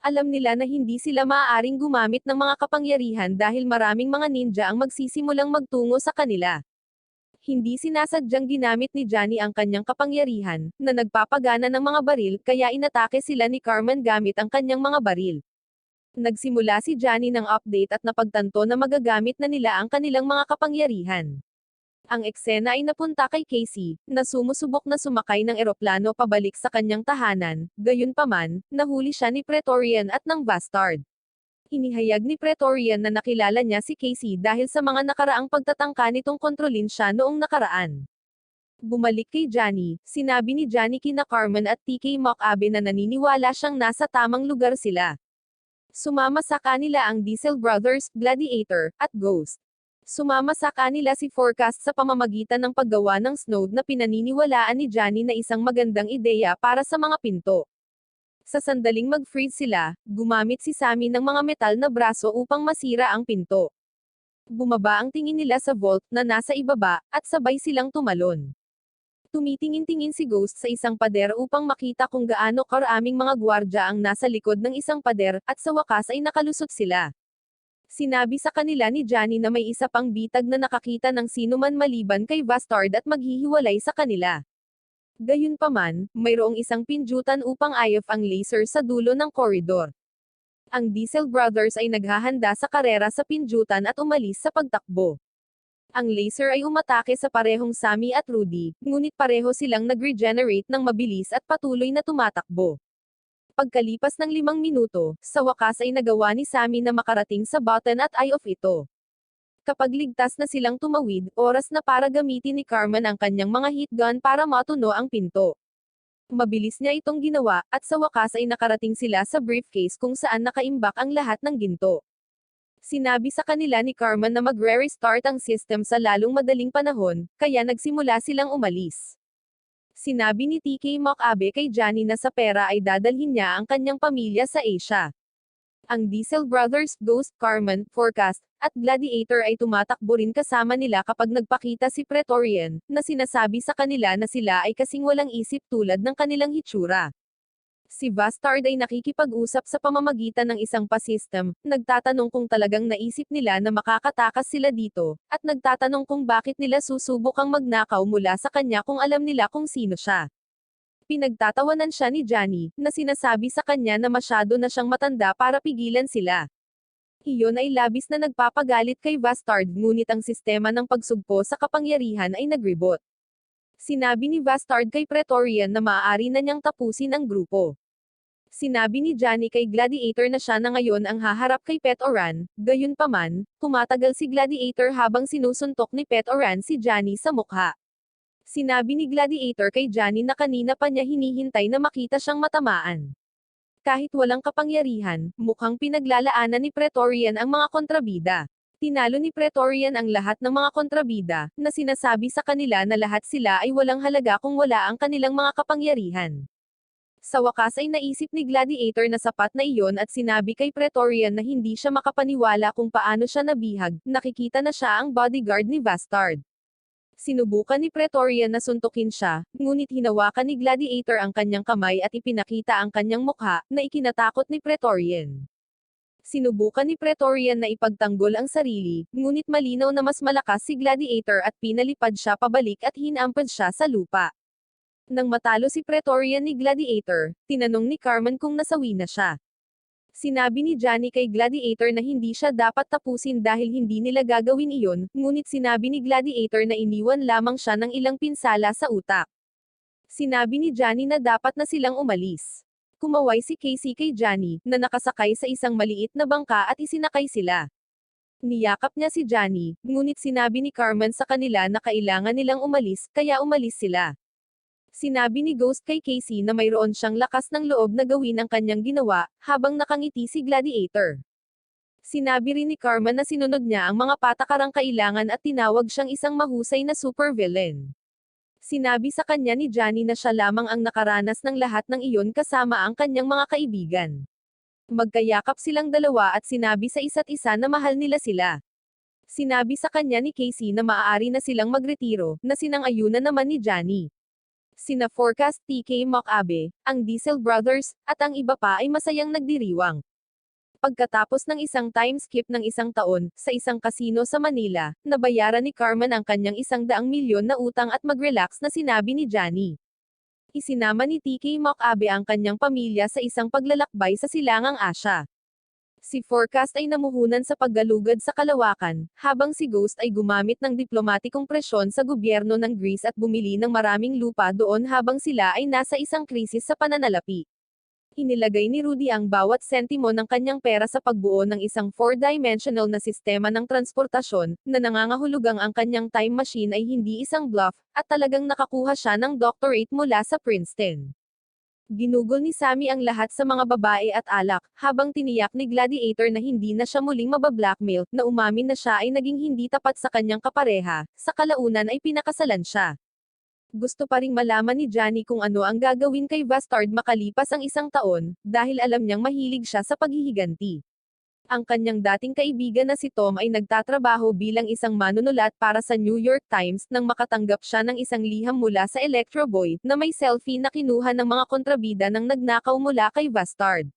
Alam nila na hindi sila maaaring gumamit ng mga kapangyarihan dahil maraming mga ninja ang magsisimulang magtungo sa kanila. Hindi sinasadyang ginamit ni Johnny ang kanyang kapangyarihan, na nagpapagana ng mga baril, kaya inatake sila ni Carmen gamit ang kanyang mga baril. Nagsimula si Johnny ng update at napagtanto na magagamit na nila ang kanilang mga kapangyarihan. Ang eksena ay napunta kay Casey, na sumusubok na sumakay ng eroplano pabalik sa kanyang tahanan, gayunpaman, nahuli siya ni Praetorian at ng Bastard. Inihayag ni Praetorian na nakilala niya si Casey dahil sa mga nakaraang pagtatangka nitong kontrolin siya noong nakaraan. Bumalik kay Johnny, sinabi ni Johnny kina Carmen at TK Makabe na naniniwala siyang nasa tamang lugar sila. Sumama sa kanila ang Diesel Brothers, Gladiator, at Ghost. Sumama sa kanila si Forecast sa pamamagitan ng paggawa ng Snowd na pinaniniwalaan ni Johnny na isang magandang ideya para sa mga pinto. Sa sandaling mag-freeze sila, gumamit si Sammy ng mga metal na braso upang masira ang pinto. Bumaba ang tingin nila sa vault na nasa ibaba, at sabay silang tumalon. Tumitingin-tingin si Ghost sa isang pader upang makita kung gaano karaming mga gwardya ang nasa likod ng isang pader, at sa wakas ay nakalusot sila. Sinabi sa kanila ni Johnny na may isa pang bitag na nakakita ng sinuman maliban kay Bastard at maghihiwalay sa kanila. Gayunpaman, mayroong isang pindutan upang ayaf ang laser sa dulo ng koridor. Ang Diesel Brothers ay naghahanda sa karera sa pindutan at umalis sa pagtakbo. Ang laser ay umatake sa parehong Sammy at Rudy, ngunit pareho silang nag-regenerate ng mabilis at patuloy na tumatakbo. Pagkalipas ng 5 minuto, sa wakas ay nagawa ni Sammy na makarating sa button at eye of ito. Kapag ligtas na silang tumawid, oras na para gamitin ni Carmen ang kanyang mga heat gun para matuno ang pinto. Mabilis niya itong ginawa, at sa wakas ay nakarating sila sa briefcase kung saan nakaimbak ang lahat ng ginto. Sinabi sa kanila ni Carmen na magre-restart ang system sa lalong madaling panahon, kaya nagsimula silang umalis. Sinabi ni TK Makabe kay Johnny na sa pera ay dadalhin niya ang kanyang pamilya sa Asia. Ang Diesel Brothers, Ghost, Carmen, Forecast, at Gladiator ay tumatakbo rin kasama nila kapag nagpakita si Praetorian, na sinasabi sa kanila na sila ay kasing walang isip tulad ng kanilang hitsura. Si Bastard ay nakikipag-usap sa pamamagitan ng isang pa-system, nagtatanong kung talagang naisip nila na makakatakas sila dito, at nagtatanong kung bakit nila susubukang magnakaw mula sa kanya kung alam nila kung sino siya. Pinagtatawanan siya ni Johnny, na sinasabi sa kanya na masyado na siyang matanda para pigilan sila. Iyon ay labis na nagpapagalit kay Bastard, ngunit ang sistema ng pagsugpo sa kapangyarihan ay nag-reboot. Sinabi ni Bastard kay Praetorian na maaari na niyang tapusin ang grupo. Sinabi ni Johnny kay Gladiator na siya na ngayon ang haharap kay Pet Oran, gayunpaman, tumatagal si Gladiator habang sinusuntok ni Pet Oran si Johnny sa mukha. Sinabi ni Gladiator kay Johnny na kanina pa niya hinihintay na makita siyang matamaan. Kahit walang kapangyarihan, mukhang pinaglalaanan ni Praetorian ang mga kontrabida. Tinalo ni Praetorian ang lahat ng mga kontrabida, na sinasabi sa kanila na lahat sila ay walang halaga kung wala ang kanilang mga kapangyarihan. Sa wakas ay naisip ni Gladiator na sapat na iyon at sinabi kay Praetorian na hindi siya makapaniwala kung paano siya nabihag, nakikita na siya ang bodyguard ni Bastard. Sinubukan ni Praetorian na suntukin siya, ngunit hinawakan ni Gladiator ang kanyang kamay at ipinakita ang kanyang mukha, na ikinatakot ni Praetorian. Sinubukan ni Praetorian na ipagtanggol ang sarili, ngunit malinaw na mas malakas si Gladiator at pinalipad siya pabalik at hinampad siya sa lupa. Nang matalo si Praetorian ni Gladiator, tinanong ni Carmen kung nasawi na siya. Sinabi ni Johnny kay Gladiator na hindi siya dapat tapusin dahil hindi nila gagawin iyon, ngunit sinabi ni Gladiator na iniwan lamang siya ng ilang pinsala sa utak. Sinabi ni Johnny na dapat na silang umalis. Kumaway si Casey kay Johnny, na nakasakay sa isang maliit na bangka at isinakay sila. Niyakap niya si Johnny, ngunit sinabi ni Carmen sa kanila na kailangan nilang umalis, kaya umalis sila. Sinabi ni Ghost kay Casey na mayroon siyang lakas ng loob na gawin ang kanyang ginawa, habang nakangiti si Gladiator. Sinabi rin ni Carmen na sinunod niya ang mga patakarang kailangan at tinawag siyang isang mahusay na supervillain. Sinabi sa kanya ni Johnny na siya lamang ang nakaranas ng lahat ng iyon kasama ang kanyang mga kaibigan. Magkayakap silang dalawa at sinabi sa isa't isa na mahal nila sila. Sinabi sa kanya ni Casey na maaari na silang magretiro, na sinang-ayunan naman ni Johnny. Sina Forecast TK Makabe, ang Diesel Brothers, at ang iba pa ay masayang nagdiriwang. Pagkatapos ng isang time skip ng isang taon, sa isang kasino sa Manila, nabayaran ni Carmen ang kanyang 100 milyon na utang at mag-relax na sinabi ni Johnny. Isinama ni TK Makabe ang kanyang pamilya sa isang paglalakbay sa Silangang Asya. Si Forecast ay namuhunan sa paggalugad sa kalawakan, habang si Ghost ay gumamit ng diplomatikong presyon sa gobyerno ng Greece at bumili ng maraming lupa doon habang sila ay nasa isang krisis sa pananalapi. Inilagay ni Rudy ang bawat sentimo ng kanyang pera sa pagbuo ng isang 4-dimensional na sistema ng transportasyon, na nangangahulugang ang kanyang time machine ay hindi isang bluff, at talagang nakakuha siya ng doctorate mula sa Princeton. Ginugol ni Sammy ang lahat sa mga babae at alak, habang tiniyak ni Gladiator na hindi na siya muling mabablackmail, na umamin na siya ay naging hindi tapat sa kanyang kapareha, sa kalaunan ay pinakasalan siya. Gusto pa ring malaman ni Johnny kung ano ang gagawin kay Bastard makalipas ang 1 taon, dahil alam niyang mahilig siya sa paghihiganti. Ang kanyang dating kaibigan na si Tom ay nagtatrabaho bilang isang manunulat para sa New York Times nang makatanggap siya ng isang liham mula sa Electro Boy, na may selfie na kinuha ng mga kontrabida ng nagnakaw mula kay Bastard.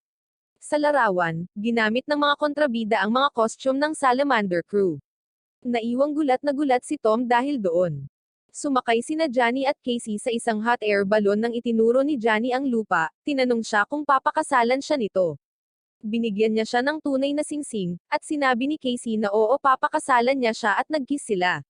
Sa larawan, ginamit ng mga kontrabida ang mga costume ng Salamander Crew. Naiwang gulat na gulat si Tom dahil doon. Sumakay sina Johnny at Casey sa isang hot air balloon nang itinuro ni Johnny ang lupa, tinanong siya kung papakasalan siya nito. Binigyan niya siya ng tunay na singsing, at sinabi ni Casey na oo papakasalan niya siya at nag-kiss sila.